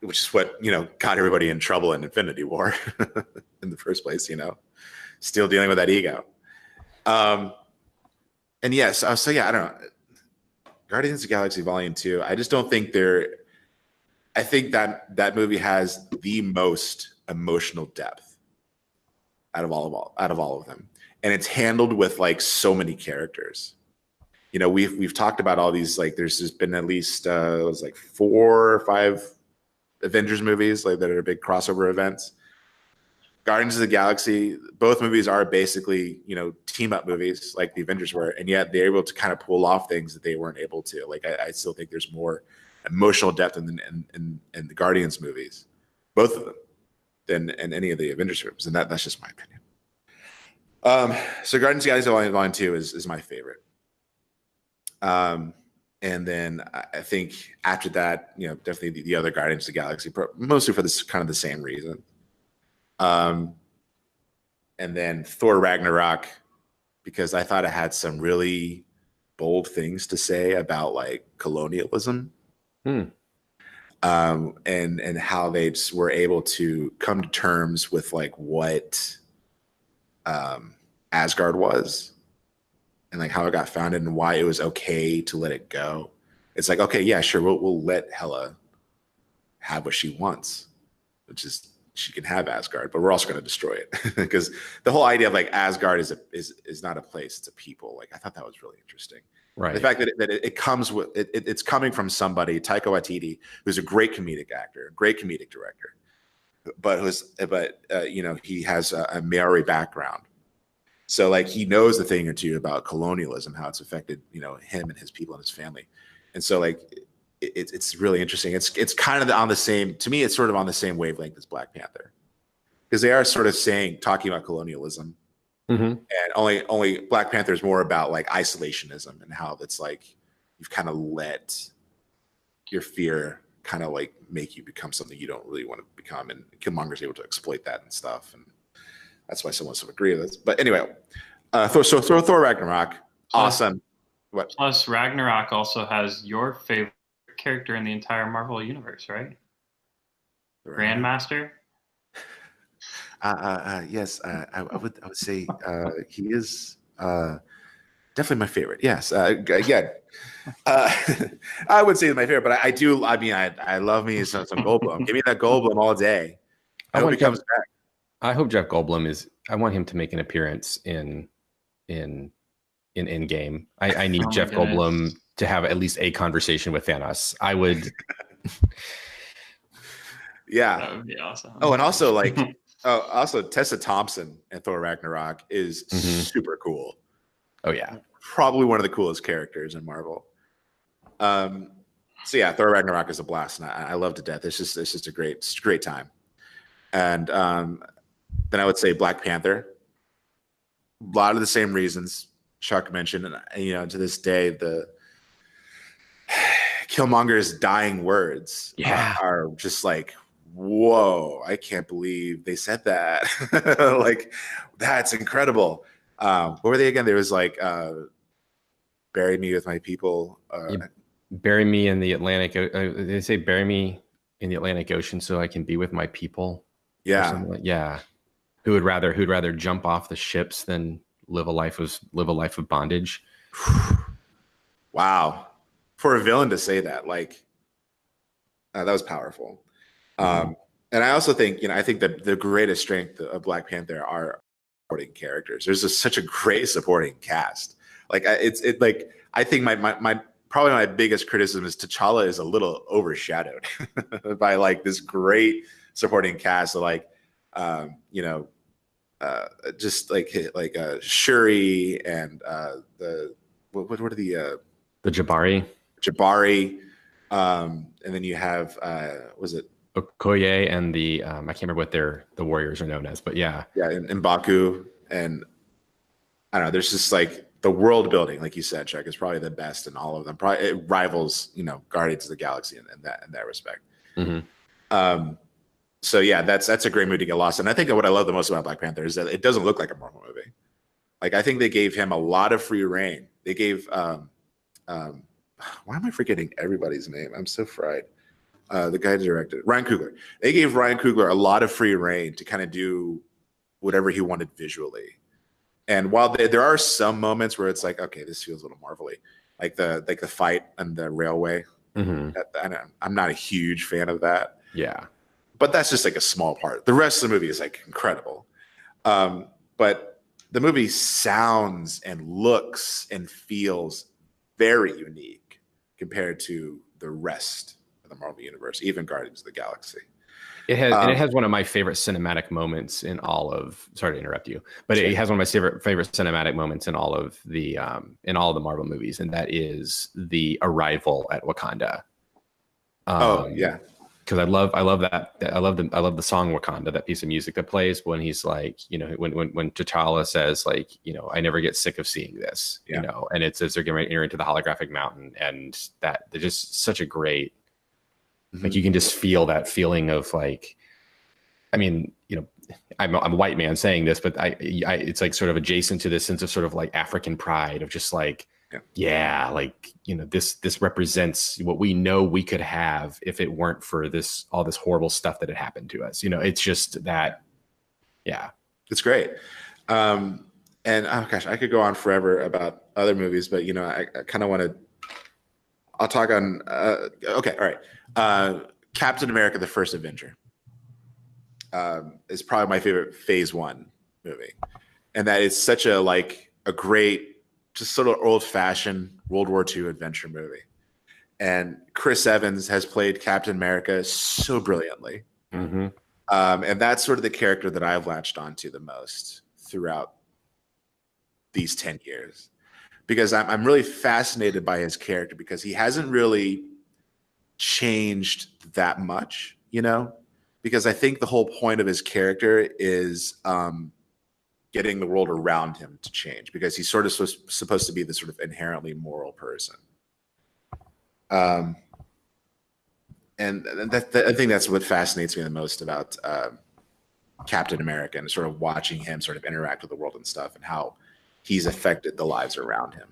Which is what got everybody in trouble in Infinity War in the first place. Still dealing with that ego. And yes, so yeah, I don't know. Guardians of the Galaxy Volume 2. I just don't think I think that movie has the most emotional depth out of all of them, and it's handled with like so many characters. We've talked about all these, like there's just been at least it was like 4 or 5 Avengers movies like that are big crossover events. Guardians of the Galaxy, both movies are basically team up movies like the Avengers were, and yet they're able to kind of pull off things that they weren't able to. Like I still think there's more emotional depth in the Guardians movies, both of them, than in any of the Avengers films, and that's just my opinion. So Guardians of the Galaxy Volume 2 is my favorite. And then I think after that, definitely the other Guardians of the Galaxy, mostly for this kind of the same reason. And then Thor Ragnarok, because I thought it had some really bold things to say about like colonialism. And how they were able to come to terms with like what Asgard was, and like how it got founded and why it was okay to let it go. It's like, okay, yeah, sure, we'll let Hela have what she wants, which is she can have Asgard, but we're also going to destroy it, because the whole idea of like Asgard is not a place, it's a people. Like I thought that was really interesting. Right. The fact that it comes with it's coming from somebody, Taika Waititi, who's a great comedic actor, great comedic director, but he has a Maori background. So like he knows a thing or two about colonialism, how it's affected, him and his people and his family. And so like it's really interesting. It's kind of on the same, to me, it's sort of on the same wavelength as Black Panther, because they are sort of talking about colonialism. And only Black Panther is more about like isolationism, and how that's like you've kind of let your fear kind of like make you become something you don't really want to become, and Killmonger's able to exploit that and stuff, and that's why someone would agree with this. But anyway, Thor Ragnarok, awesome. What? Plus, Ragnarok also has your favorite character in the entire Marvel universe, right? Grandmaster. Yes, I would say he is definitely my favorite. Yes. Again, I would say it's my favorite, but I do. I mean, I love me some Goldblum. Give me that Goldblum all day. I hope he comes back. I hope Jeff Goldblum is. I want him to make an appearance in Endgame. I need Jeff Goldblum to have at least a conversation with Thanos. I would. Yeah, that would be awesome. Oh, and also also Tessa Thompson in Thor Ragnarok is super cool. Oh yeah, probably one of the coolest characters in Marvel. So yeah, Thor Ragnarok is a blast, and I love to death. It's just a great time. And then I would say Black Panther. A lot of the same reasons Chuck mentioned, and to this day, the Killmonger's dying words are just like, whoa, I can't believe they said that. Like, that's incredible. What were they again? There was like, bury me with my people. Bury me in the Atlantic. They say bury me in the Atlantic Ocean so I can be with my people. Yeah. Who'd rather jump off the ships than live a life of bondage? Wow. For a villain to say that, like, that was powerful. And I also think, I think that the greatest strength of Black Panther are supporting characters. There's such a great supporting cast. Like, I think probably my biggest criticism is T'Challa is a little overshadowed by like this great supporting cast of like, just like Shuri and what are the Jabari, and then you have was it Okoye and the I can't remember what the warriors are known as, but yeah, and Baku, and I don't know. There's just like the world building, like you said, Chuck, is probably the best in all of them. Probably it rivals, Guardians of the Galaxy in that respect. So yeah, that's a great movie to get lost. And I think that what I love the most about Black Panther is that it doesn't look like a Marvel movie. Like, I think they gave him a lot of free reign. They gave why am I forgetting everybody's name? I'm so fried. The guy who directed Ryan Coogler. They gave Ryan Coogler a lot of free reign to kind of do whatever he wanted visually. And while there are some moments where it's like, okay, this feels a little Marvel-y, like the fight on the railway. I'm not a huge fan of that. Yeah. But that's just like a small part. The rest of the movie is like incredible. But the movie sounds and looks and feels very unique compared to the rest of the Marvel Universe, even Guardians of the Galaxy. It has one of my favorite cinematic moments in all of. Sorry to interrupt you, but it has one of my favorite cinematic moments in all of the Marvel movies, and that is the arrival at Wakanda. Because I love that. I love the song Wakanda, that piece of music that plays when he's like, when T'Challa says like, I never get sick of seeing this, and it's as they're getting ready to enter into the holographic mountain, and that they're just such a great, like, you can just feel that feeling of like, I mean, I'm a white man saying this, but it's like sort of adjacent to this sense of sort of like African pride of just like, this represents what we know we could have if it weren't for all this horrible stuff that had happened to us. It's just that, it's great. And oh gosh, I could go on forever about other movies, but I kind of want to. I'll talk on. Okay, all right. Captain America: The First Avenger is probably my favorite Phase 1 movie, and that is such a great, just sort of old-fashioned World War II adventure movie. And Chris Evans has played Captain America so brilliantly. And that's sort of the character that I've latched onto the most throughout these 10 years. Because I'm really fascinated by his character, because he hasn't really changed that much, Because I think the whole point of his character is getting the world around him to change, because he's sort of supposed to be this sort of inherently moral person. And I think that's what fascinates me the most about Captain America, and sort of watching him sort of interact with the world and stuff, and how he's affected the lives around him.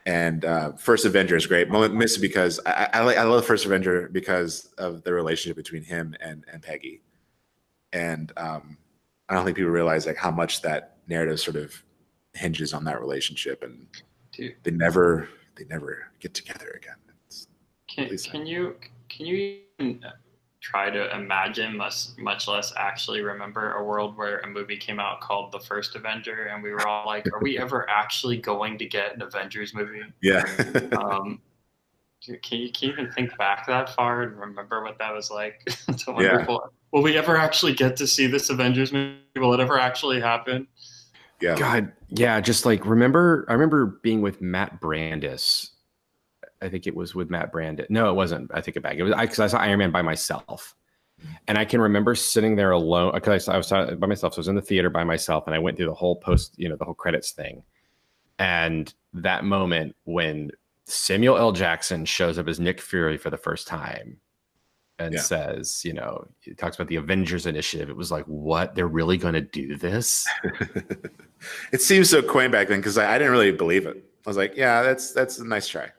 And First Avenger is great, mostly because I love First Avenger because of the relationship between him and Peggy. And I don't think people realize like how much that narrative sort of hinges on that relationship, and Dude, they never get together again. can you even try to imagine, much less actually remember, a world where a movie came out called The First Avenger, and we were all like, "Are we ever actually going to get an Avengers movie?" Yeah. Can you even think back that far and remember what that was like? It's a wonderful. Will we ever actually get to see this Avengers movie? Will it ever actually happen? Yeah. God, yeah. Just like I remember being with Matt Brandis. I think it was with Matt Brandis. No, it wasn't. I take it back. It was because I saw Iron Man by myself, and I can remember sitting there alone because I was by myself. So I was in the theater by myself, and I went through the whole the whole credits thing, and that moment when Samuel L. Jackson shows up as Nick Fury for the first time and says, he talks about the Avengers Initiative. It was like, what? They're really going to do this? It seems so quaint back then because I didn't really believe it. I was like, yeah, that's a nice try.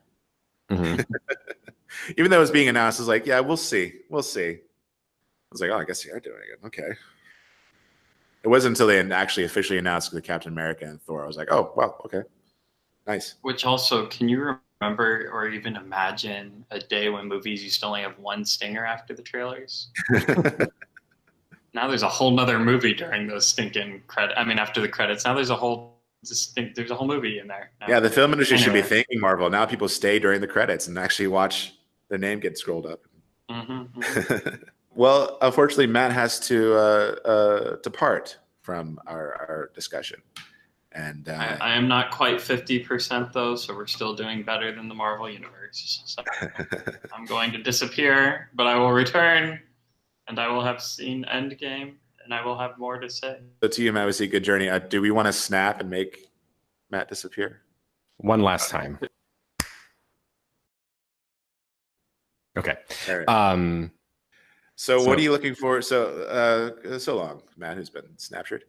Mm-hmm. Even though it was being announced, I was like, yeah, we'll see. We'll see. I was like, oh, I guess they are doing it. Okay. It wasn't until they actually officially announced the Captain America and Thor. I was like, oh, well, okay. Nice. Which also, can you remember or even imagine a day when movies used to only have one stinger after the trailers? Now there's a whole nother movie during those stinking after the credits. Now there's a whole movie in there. Yeah, the film industry should be thanking Marvel. Now people stay during the credits and actually watch their name get scrolled up. Mm-hmm, mm-hmm. Well, unfortunately, Matt has to depart from our discussion. And I am not quite 50% though, so we're still doing better than the Marvel Universe. So I'm going to disappear, but I will return, and I will have seen Endgame, and I will have more to say. So to you, Matt, was a good journey. Do we want to snap and make Matt disappear? One last time. Okay. Right. So what are you looking for? So long, Matt, who's been snapshored.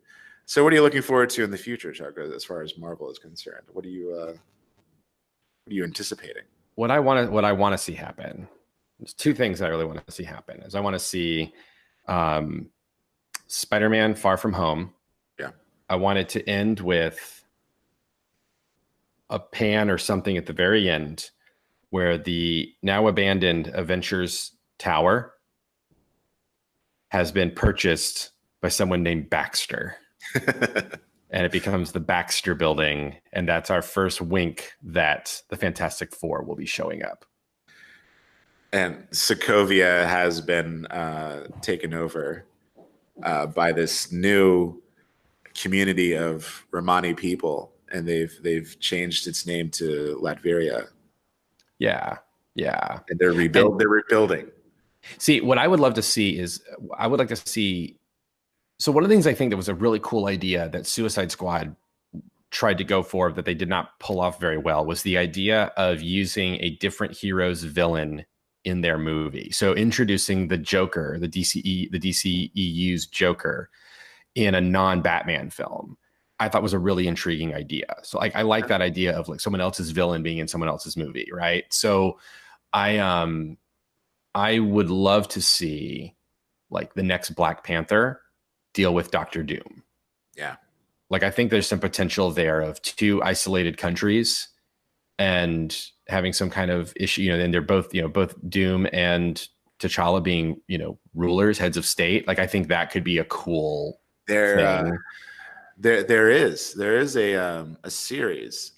So what are you looking forward to in the future, Chuck, as far as Marvel is concerned? What are you anticipating? What I want to see happen. There's two things I really want to see happen. Is I want to see Spider-Man Far From Home. Yeah. I want it to end with a pan or something at the very end where the now abandoned Avengers Tower has been purchased by someone named Baxter. And it becomes the Baxter Building. And that's our first wink that the Fantastic Four will be showing up. And Sokovia has been taken over by this new community of Romani people, and they've changed its name to Latveria. Yeah. And they're rebuilding. See, what I would love to see is I would like to see. So one of the things I think that was a really cool idea that Suicide Squad tried to go for that they did not pull off very well was the idea of using a different hero's villain in their movie. So introducing the Joker, the DCEU's Joker in a non-Batman film, I thought was a really intriguing idea. So I like that idea of like someone else's villain being in someone else's movie, right? So I would love to see like the next Black Panther deal with Dr. Doom. Yeah. Like I think there's some potential there of two isolated countries and having some kind of issue, and they're both, both Doom and T'Challa being, rulers, heads of state. Like I think that could be a cool thing. There is a series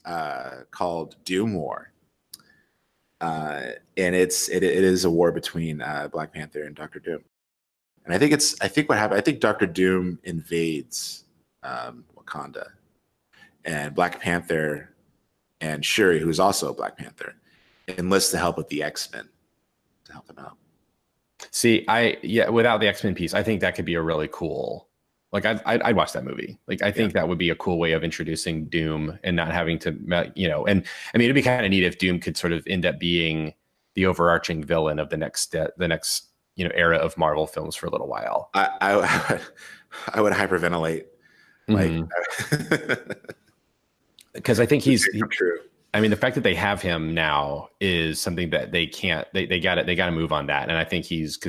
called Doom War. And it is a war between Black Panther and Dr. Doom. And I think what happened, I think Dr. Doom invades Wakanda, and Black Panther and Shuri, who's also a Black Panther, enlists the help of the X-Men to help them out. See, without the X-Men piece, I think that could be a really cool, like I'd watch that movie. Like I think that would be a cool way of introducing Doom and not having to, and I mean, it'd be kind of neat if Doom could sort of end up being the overarching villain of the next era of Marvel films for a little while. I would hyperventilate, because I think he's true. I mean, the fact that they have him now is something that they can't. They got to move on that, and I think he's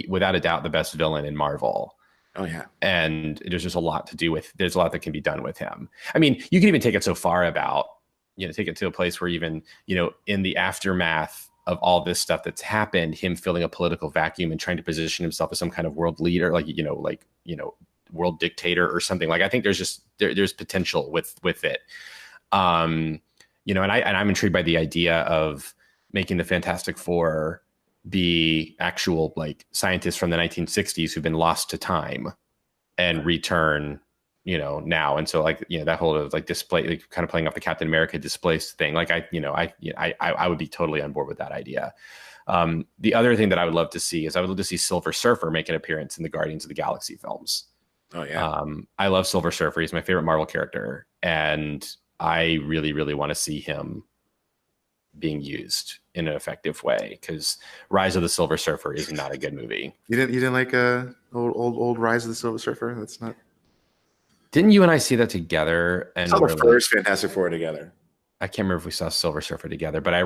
without a doubt the best villain in Marvel. Oh yeah. And there's just a lot to do with, there's a lot that can be done with him. I mean, you can even take it so far about, take it to a place where even, in the aftermath of all this stuff that's happened, him filling a political vacuum and trying to position himself as some kind of world leader, world dictator or something. Like, I think there's just, there's potential with it. And I'm intrigued by the idea of making the Fantastic Four be actual like scientists from the 1960s who've been lost to time and return, now. And so like, that whole like display, like kind of playing off the Captain America displaced thing. Like I would be totally on board with that idea. The other thing that I would love to see is I would love to see Silver Surfer make an appearance in the Guardians of the Galaxy films. Oh yeah. I love Silver Surfer. He's my favorite Marvel character. And I really, really want to see him being used in an effective way, because Rise of the Silver Surfer is not a good movie. You didn't like old Rise of the Silver Surfer? That's not. Didn't you and I see that together? And saw the first Fantastic Four together. I can't remember if we saw Silver Surfer together, but I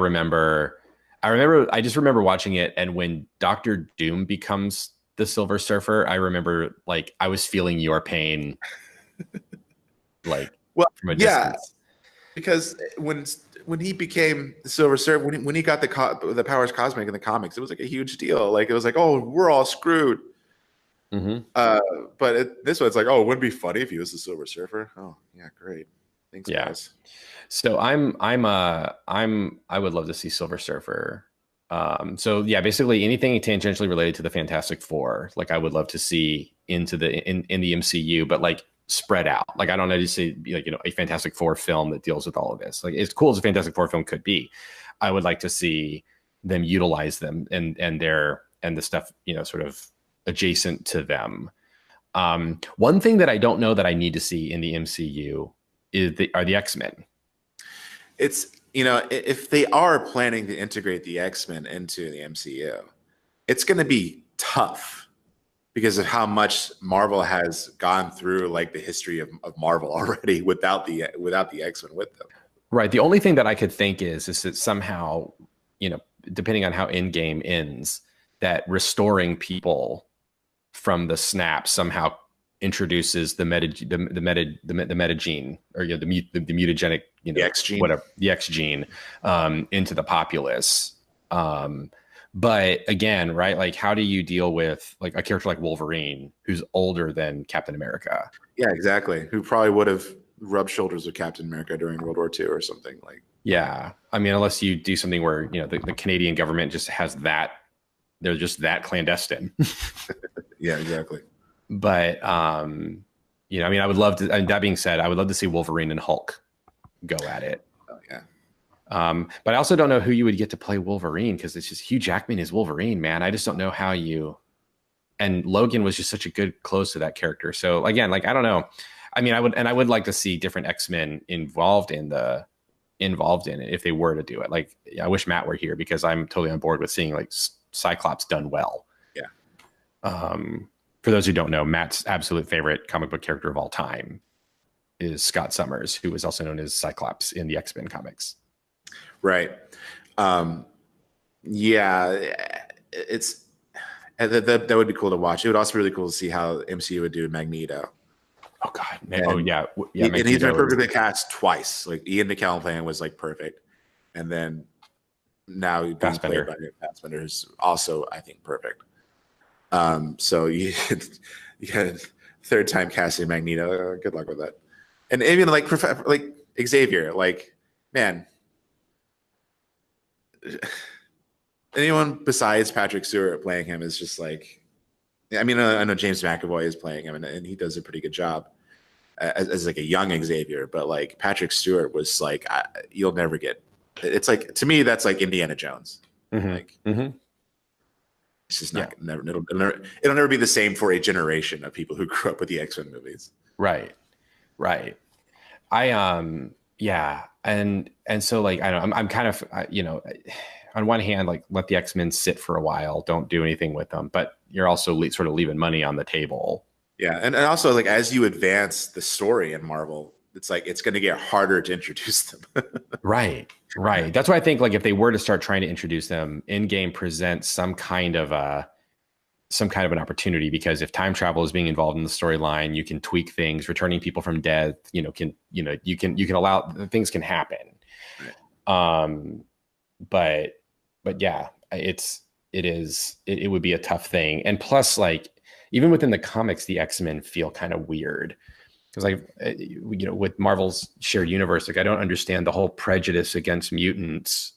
just remember watching it, and when Doctor Doom becomes the Silver Surfer, I remember like I was feeling your pain, like from a distance. Because when he became the Silver Surfer, when he got the powers cosmic in the comics, it was like a huge deal. Like it was like, oh, we're all screwed. Mm-hmm. But this one, it's like, oh, it wouldn't be funny if he was the Silver Surfer. Oh, yeah, great. Thanks, guys. So I would love to see Silver Surfer. So yeah, basically anything tangentially related to the Fantastic Four, like I would love to see in the MCU, but like spread out. Like I don't know, just say like, a Fantastic Four film that deals with all of this. Like as cool as a Fantastic Four film could be, I would like to see them utilize them and the stuff, sort of adjacent to them. One thing that I don't know that I need to see in the MCU are the X-Men. It's, if they are planning to integrate the X-Men into the MCU, it's going to be tough because of how much Marvel has gone through, like the history of Marvel already without the X-Men with them. Right. The only thing that I could think is that somehow, depending on how Endgame ends, that restoring people from the snap somehow introduces the metagene, or the mutagenic, the X gene, whatever, the X gene, into the populace. But again, right, like how do you deal with like a character like Wolverine who's older than Captain America? Yeah, exactly. Who probably would have rubbed shoulders with Captain America during World War II or something like. Yeah, I mean, unless you do something where the Canadian government just has that, they're just that clandestine. Yeah, exactly. But I mean, I would love to. That being said, I would love to see Wolverine and Hulk go at it. Oh yeah. But I also don't know who you would get to play Wolverine, because it's just Hugh Jackman is Wolverine, man. I just don't know how you. And Logan was just such a good close to that character. So again, like I don't know. I mean, I would like to see different X-Men involved in it if they were to do it. Like I wish Matt were here, because I'm totally on board with seeing like Cyclops done well. Yeah. For those who don't know, Matt's absolute favorite comic book character of all time is Scott Summers, who was also known as Cyclops in the X-Men comics. Right. Yeah, it's that would be cool to watch. It would also be really cool to see how MCU would do Magneto. Oh God! Yeah. And he's been perfectly cast twice. Like Ian McKellen playing was like perfect, and then now being played by Fassbender is also, I think, perfect. So you got third time casting Magneto. Good luck with that. And even like Xavier, like man. Anyone besides Patrick Stewart playing him is just like, I mean, I know James McAvoy is playing him, and he does a pretty good job as like a young Xavier. But like Patrick Stewart was like, you'll never get. It's like, to me, that's like Indiana Jones. Mm-hmm. Like, mm-hmm. It's just not it'll never be the same for a generation of people who grew up with the X-Men movies. Right. Yeah, and so like I don't know, I'm kind of on one hand, like let the X-Men sit for a while, don't do anything with them, but you're also sort of leaving money on the table. Yeah, and also like as you advance the story in Marvel, it's like it's going to get harder to introduce them. Right. That's why I think like if they were to start trying to introduce them, Endgame presents some kind of a some kind of an opportunity, because if time travel is being involved in the storyline, you can tweak things, returning people from death, you can allow things can happen. Right. But yeah, it would be a tough thing. And plus, like, even within the comics, the X-Men feel kind of weird. Because, like, with Marvel's shared universe, like, I don't understand the whole prejudice against mutants,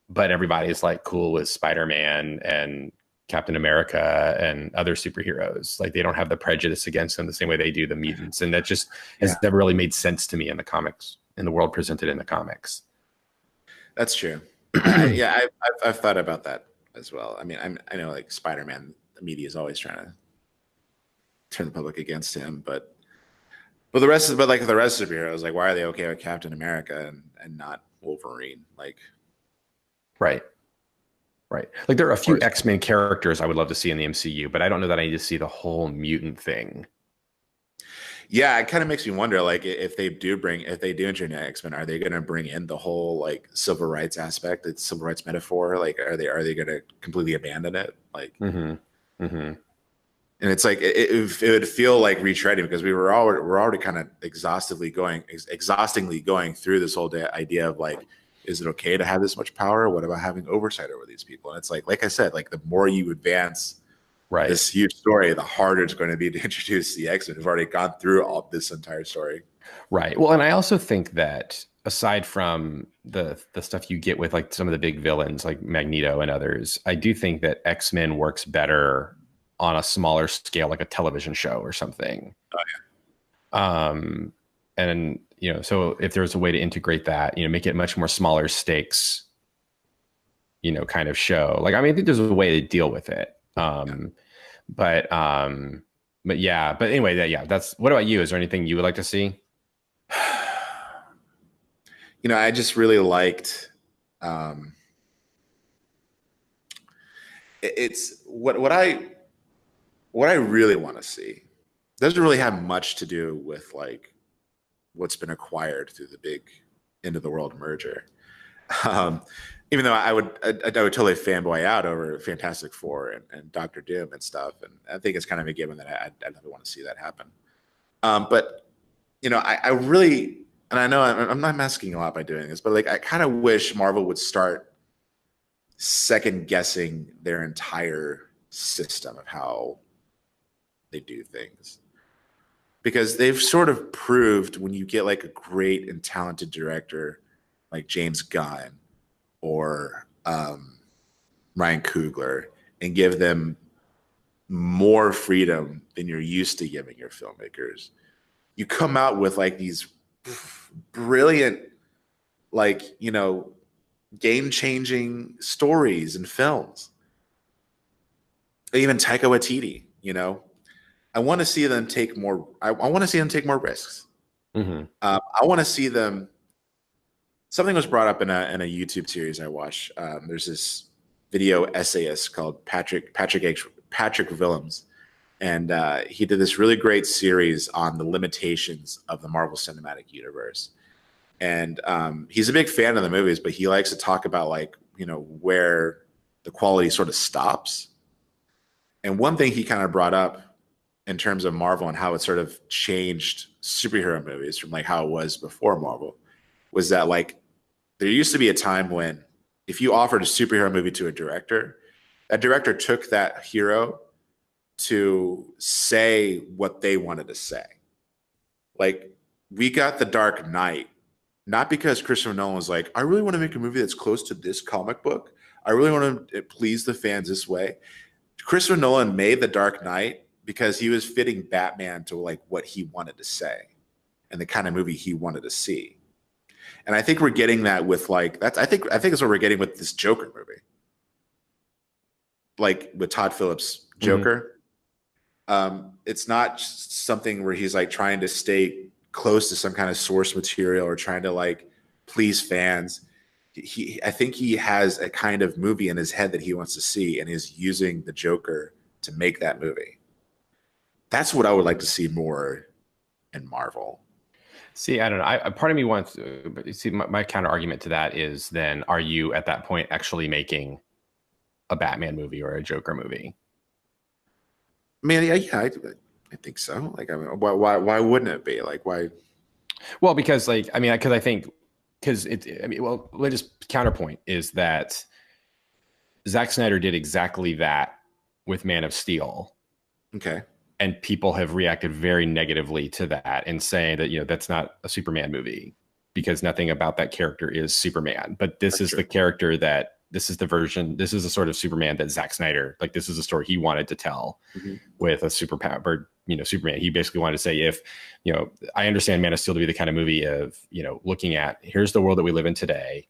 but everybody's like cool with Spider-Man and Captain America and other superheroes. Like, they don't have the prejudice against them the same way they do the mutants. And that just has never really made sense to me in the comics, in the world presented in the comics. That's true. I've thought about that as well. I mean, I know, like, Spider-Man, the media is always trying to turn the public against him, but the rest of the superheroes, like, why are they okay with Captain America and not Wolverine? Like, right. Like, there are a few X-Men characters I would love to see in the MCU, but I don't know that I need to see the whole mutant thing. Yeah, it kind of makes me wonder, like, if they do introduce X-Men, are they going to bring in the whole, like, civil rights aspect, the civil rights metaphor? Like, are they going to completely abandon it? Like, and it's like it would feel like retreading, because we're already kind of exhaustingly going through this whole idea of, like, is it okay to have this much power? What about having oversight over these people? And it's like I said, like, the more you advance this huge story, the harder it's going to be to introduce the X-Men who've already gone through all this entire story. Right. Well, and I also think that aside from the stuff you get with, like, some of the big villains like Magneto and others, I do think that X-Men works better on a smaller scale, like a television show or something. Oh, yeah. And, so if there's a way to integrate that, make it much more smaller stakes, kind of show. Like, I mean, I think there's a way to deal with it. But anyway, that's, what about you? Is there anything you would like to see? I just really liked, it's what I really want to see doesn't really have much to do with, like, what's been acquired through the big end of the world merger. Even though I would totally fanboy out over Fantastic Four and Doctor Doom and stuff, and I think it's kind of a given that I'd never want to see that happen. But I really, and I know I'm not masking a lot by doing this, but, like, I kind of wish Marvel would start second guessing their entire system of how they do things, because they've sort of proved, when you get, like, a great and talented director like James Gunn or Ryan Coogler, and give them more freedom than you're used to giving your filmmakers, you come out with, like, these brilliant, like, game-changing stories and films. Even Taika Waititi, I want to see them take more. I want to see them take more risks. I want to see them. Something was brought up in a YouTube series I watched. There's this video essayist called Patrick Willems, and he did this really great series on the limitations of the Marvel Cinematic Universe. And he's a big fan of the movies, but he likes to talk about, like, where the quality sort of stops. And one thing he kind of brought up in terms of Marvel and how it sort of changed superhero movies from, like, how it was before Marvel, was that, like, there used to be a time when if you offered a superhero movie to a director, that director took that hero to say what they wanted to say. Like, we got The Dark Knight, not because Christopher Nolan was like, I really want to make a movie that's close to this comic book. I really want to please the fans this way. Christopher Nolan made The Dark Knight because he was fitting Batman to, like, what he wanted to say and the kind of movie he wanted to see. And I think we're getting that with, like, I think that's what we're getting with this Joker movie. Like, with Todd Phillips' Joker. It's not something where he's, like, trying to stay close to some kind of source material or trying to, like, please fans. I think he has a kind of movie in his head that he wants to see, and is using the Joker to make that movie. That's what I would like to see more in Marvel. See, I don't know. Part of me wants to, but see, my counter argument to that is, then are you at that point actually making a Batman movie or a Joker movie? Man, yeah, I think so. Like, I mean, why wouldn't it be? Like, why? Well, because like, I mean, because I think, because I mean, well, let me just counterpoint is that Zack Snyder did exactly that with Man of Steel. Okay. And people have reacted very negatively to that and saying that, that's not a Superman movie because nothing about that character is Superman. But this is the character this is the sort of Superman that Zack Snyder, like, this is a story he wanted to tell with a superpower, Superman. He basically wanted to say, if, I understand Man of Steel to be the kind of movie of, looking at, here's the world that we live in today.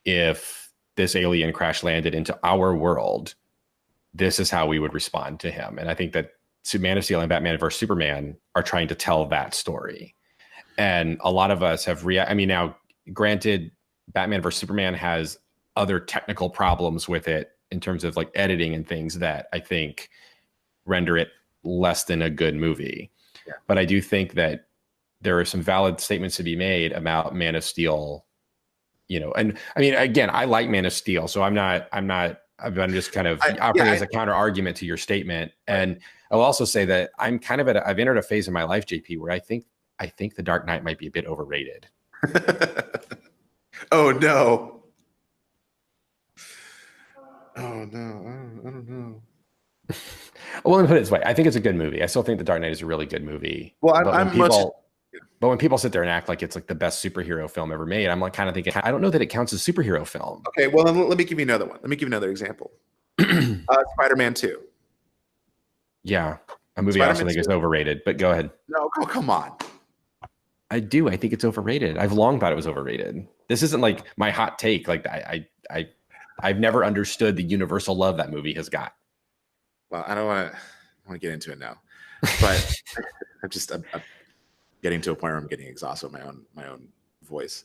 If this alien crash landed into our world, this is how we would respond to him. And I think that Man of Steel and Batman vs Superman are trying to tell that story. And a lot of us have I mean, now, granted, Batman vs Superman has other technical problems with it in terms of like editing and things that I think render it less than a good movie. Yeah. But I do think that there are some valid statements to be made about Man of Steel, and I mean, again, I like Man of Steel, so I'm just kind of operating as a counter argument to your statement. And I'll also say that I'm kind of I've entered a phase in my life, JP, where I think The Dark Knight might be a bit overrated. Oh no. Oh no. I don't know. Well, let me put it this way. I think it's a good movie. I still think The Dark Knight is a really good movie. Well, but when people sit there and act like it's like the best superhero film ever made, I'm like kind of thinking, I don't know that it counts as superhero film. Okay, well, let me give you another one. Let me give you another example. Spider-Man 2. Yeah, a movie I also think is overrated, but go ahead. No, come on. I do. I think it's overrated. I've long thought it was overrated. This isn't like my hot take. Like I've never understood the universal love that movie has got. Well, I don't want to get into it now, but I'm getting to a point where I'm getting exhausted with my own voice.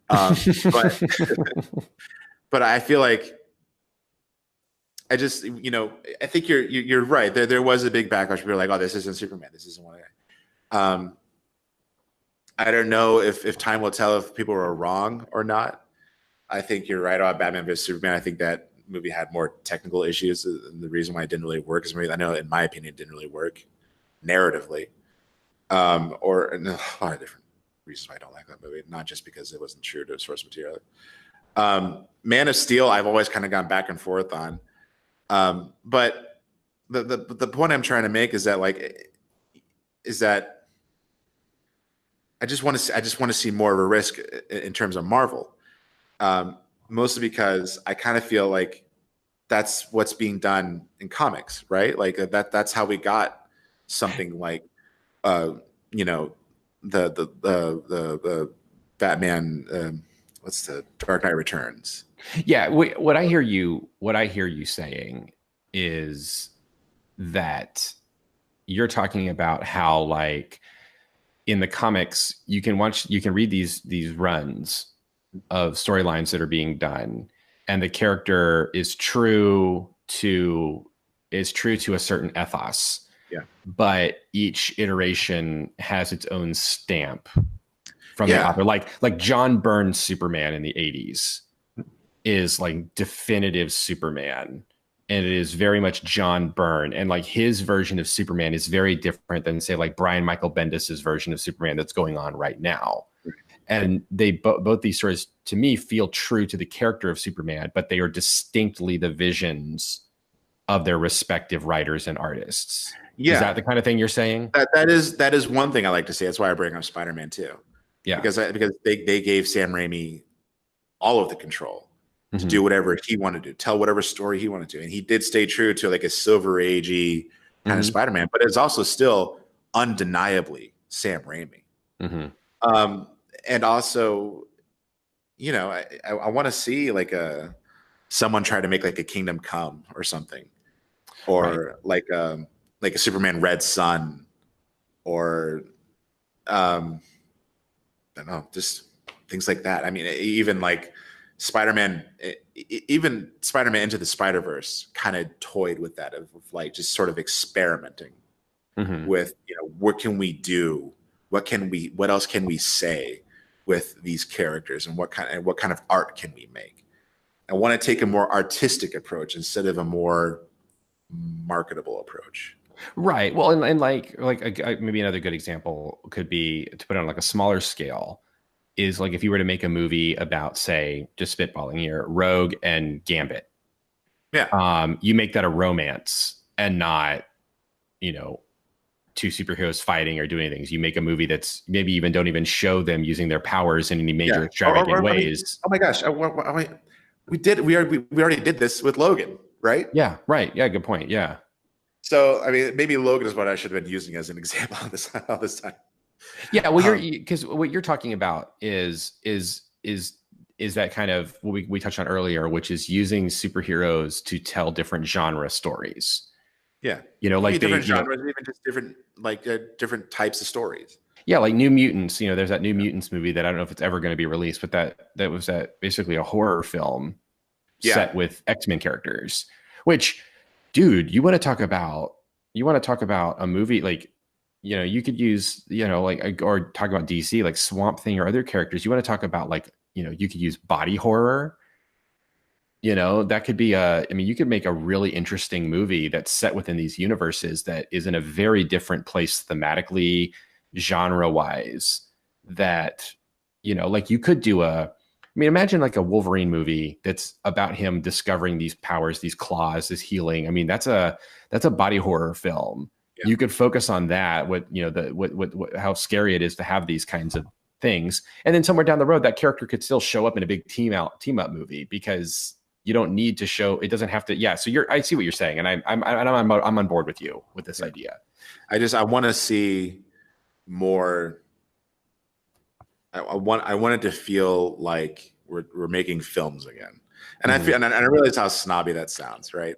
But but I feel like I just, I think you're right. There was a big backlash. People were like, oh, this isn't Superman. This isn't what I don't know if time will tell if people were wrong or not. I think you're right about Batman vs Superman. I think that movie had more technical issues. And the reason why it didn't really work is, I know, in my opinion, it didn't really work narratively. Or a lot of different reasons why I don't like that movie. Not just because it wasn't true to source material. Man of Steel, I've always kind of gone back and forth on. But the point I'm trying to make is that I just want to see more of a risk in terms of Marvel. Mostly because I kind of feel like that's what's being done in comics, right? Like that's how we got something like the Batman, what's the Dark Knight Returns. Yeah, what I hear you saying is that you're talking about how, like, in the comics you can read these runs of storylines that are being done, and the character is true to a certain ethos. Yeah. But each iteration has its own stamp from the author. Like John Byrne's Superman in the 80s is like definitive Superman, and it is very much John Byrne, and like his version of Superman is very different than, say, like Brian Michael Bendis's version of Superman that's going on right now. And they both these stories, to me, feel true to the character of Superman, but they are distinctly the visions of their respective writers and artists. Yeah. Is that the kind of thing you're saying? That is one thing I like to say. That's why I bring up Spider-Man 2. Yeah. Because they gave Sam Raimi all of the control to do whatever he wanted to do, tell whatever story he wanted to. And he did stay true to like a Silver Agey kind of Spider-Man, but it's also still undeniably Sam Raimi. And also, I want to see like someone try to make like a Kingdom Come or something, or like a Superman Red Sun, or I don't know, just things like that. I mean, even like Spider-Man Into the Spider-Verse kind of toyed with that, of like just sort of experimenting with, what can we do? What else can we say with these characters, and what kind of art can we make? I want to take a more artistic approach instead of a more marketable approach. Right. Well, and maybe another good example could be to put it on like a smaller scale is like if you were to make a movie about, say, just spitballing here, Rogue and Gambit. Yeah. You make that a romance and not, you know, two superheroes fighting or doing things. You make a movie that's maybe even don't even show them using their powers in any major extravagant ways. Oh my gosh. We already did this with Logan, right? Yeah. Right. Yeah. Good point. Yeah. So, I mean, maybe Logan is what I should have been using as an example all this time. Yeah. Well, because what you're talking about is that kind of what we touched on earlier, which is using superheroes to tell different genre stories. Yeah. You know, like different genres, even just different types of stories. Yeah, like New Mutants. You know, there's that New Mutants movie that I don't know if it's ever going to be released, but that was basically a horror film set with X-Men characters. Which, dude, you want to talk about a movie like, you know, you could use, you know, like, or talk about DC, like Swamp Thing or other characters. You want to talk about, like, you know, you could use body horror. You know, that could be I mean, you could make a really interesting movie that's set within these universes that is in a very different place thematically, genre-wise, that, you know, like you could do I mean, imagine like a Wolverine movie that's about him discovering these powers, these claws, this healing. I mean, that's a body horror film. Yeah. You could focus on that, what, you know, what how scary it is to have these kinds of things. And then somewhere down the road, that character could still show up in a big team up movie, because you don't need to show, it doesn't have to. Yeah. So I see what you're saying. And I'm on board with you with this idea. I want to see more. I want it to feel like we're making films again. And I feel, and I realize how snobby that sounds, right?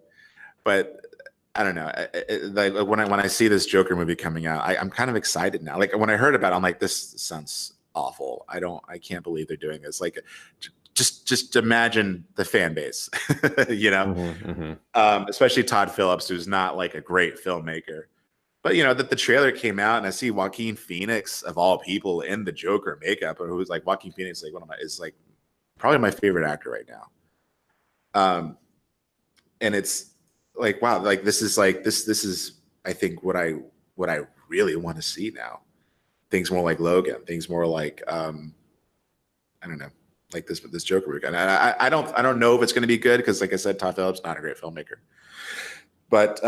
But I don't know. Like when I see this Joker movie coming out, I'm kind of excited now. Like when I heard about it, I'm like, this sounds awful. I can't believe they're doing this. Like, just imagine the fan base, you know, especially Todd Phillips, who's not like a great filmmaker. But, you know, that the trailer came out and I see Joaquin Phoenix, of all people, in the Joker makeup, who's like Joaquin Phoenix, like is like probably my favorite actor right now. And it's like, wow, like this is I think what I really want to see now. Things more like Logan, things more like I don't know, like this Joker movie. And I don't know if it's going to be good, because, like I said, Todd Phillips not a great filmmaker, but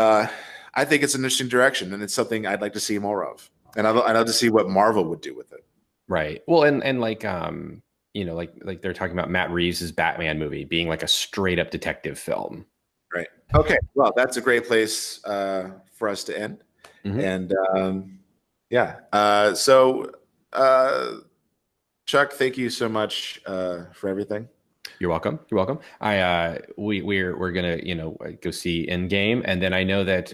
I think it's an interesting direction, and it's something I'd like to see more of. And I'd love to see what Marvel would do with it. Right. Well, and like you know, like they're talking about Matt Reeves' Batman movie being like a straight up detective film. Right. Okay. Well, that's a great place for us to end. And yeah. So Chuck, thank you so much for everything. You're welcome. You're welcome. We're gonna, you know, go see Endgame, and then I know that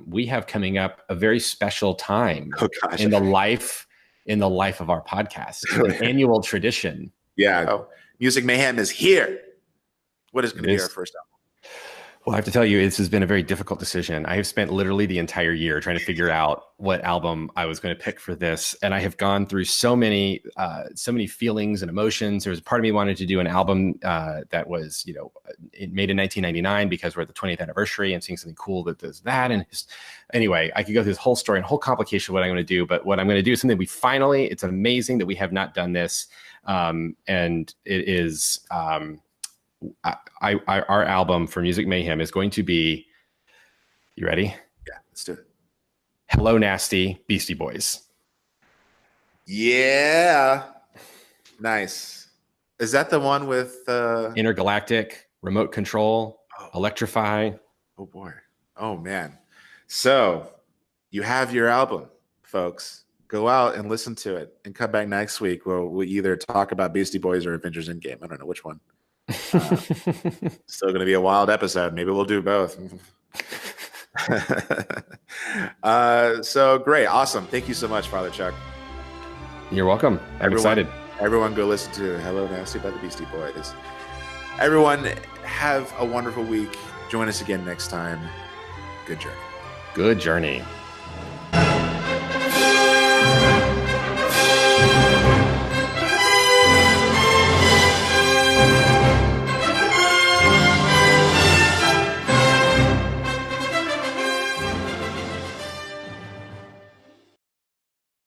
we have coming up a very special time in the life of our podcast, an annual tradition. Yeah. Oh, Music Mayhem is here. What is going to be our first album? Well, I have to tell you, this has been a very difficult decision. I have spent literally the entire year trying to figure out what album I was going to pick for this. And I have gone through so many feelings and emotions. There was a part of me wanted to do an album that was, you know, made in 1999 because we're at the 20th anniversary, and seeing something cool that does that. And anyway, I could go through this whole story and whole complication of what I'm going to do. But what I'm going to do is something it's amazing that we have not done this. And it is... our album for Music Mayhem is going to be, you ready? Yeah, let's do it. Hello Nasty, Beastie Boys. Yeah. Nice. Is that the one with Intergalactic, Remote Control, Electrify? Oh boy. Oh man. So you have your album, folks. Go out and listen to it and come back next week where we'll either talk about Beastie Boys or Avengers Endgame. I don't know which one. Still going to be a wild episode. Maybe we'll do both. So great. Awesome. Thank you so much, Father Chuck. You're welcome. I'm excited. Everyone go listen to Hello Nasty by the Beastie Boys. Everyone have a wonderful week. Join us again next time. Good journey. Good journey.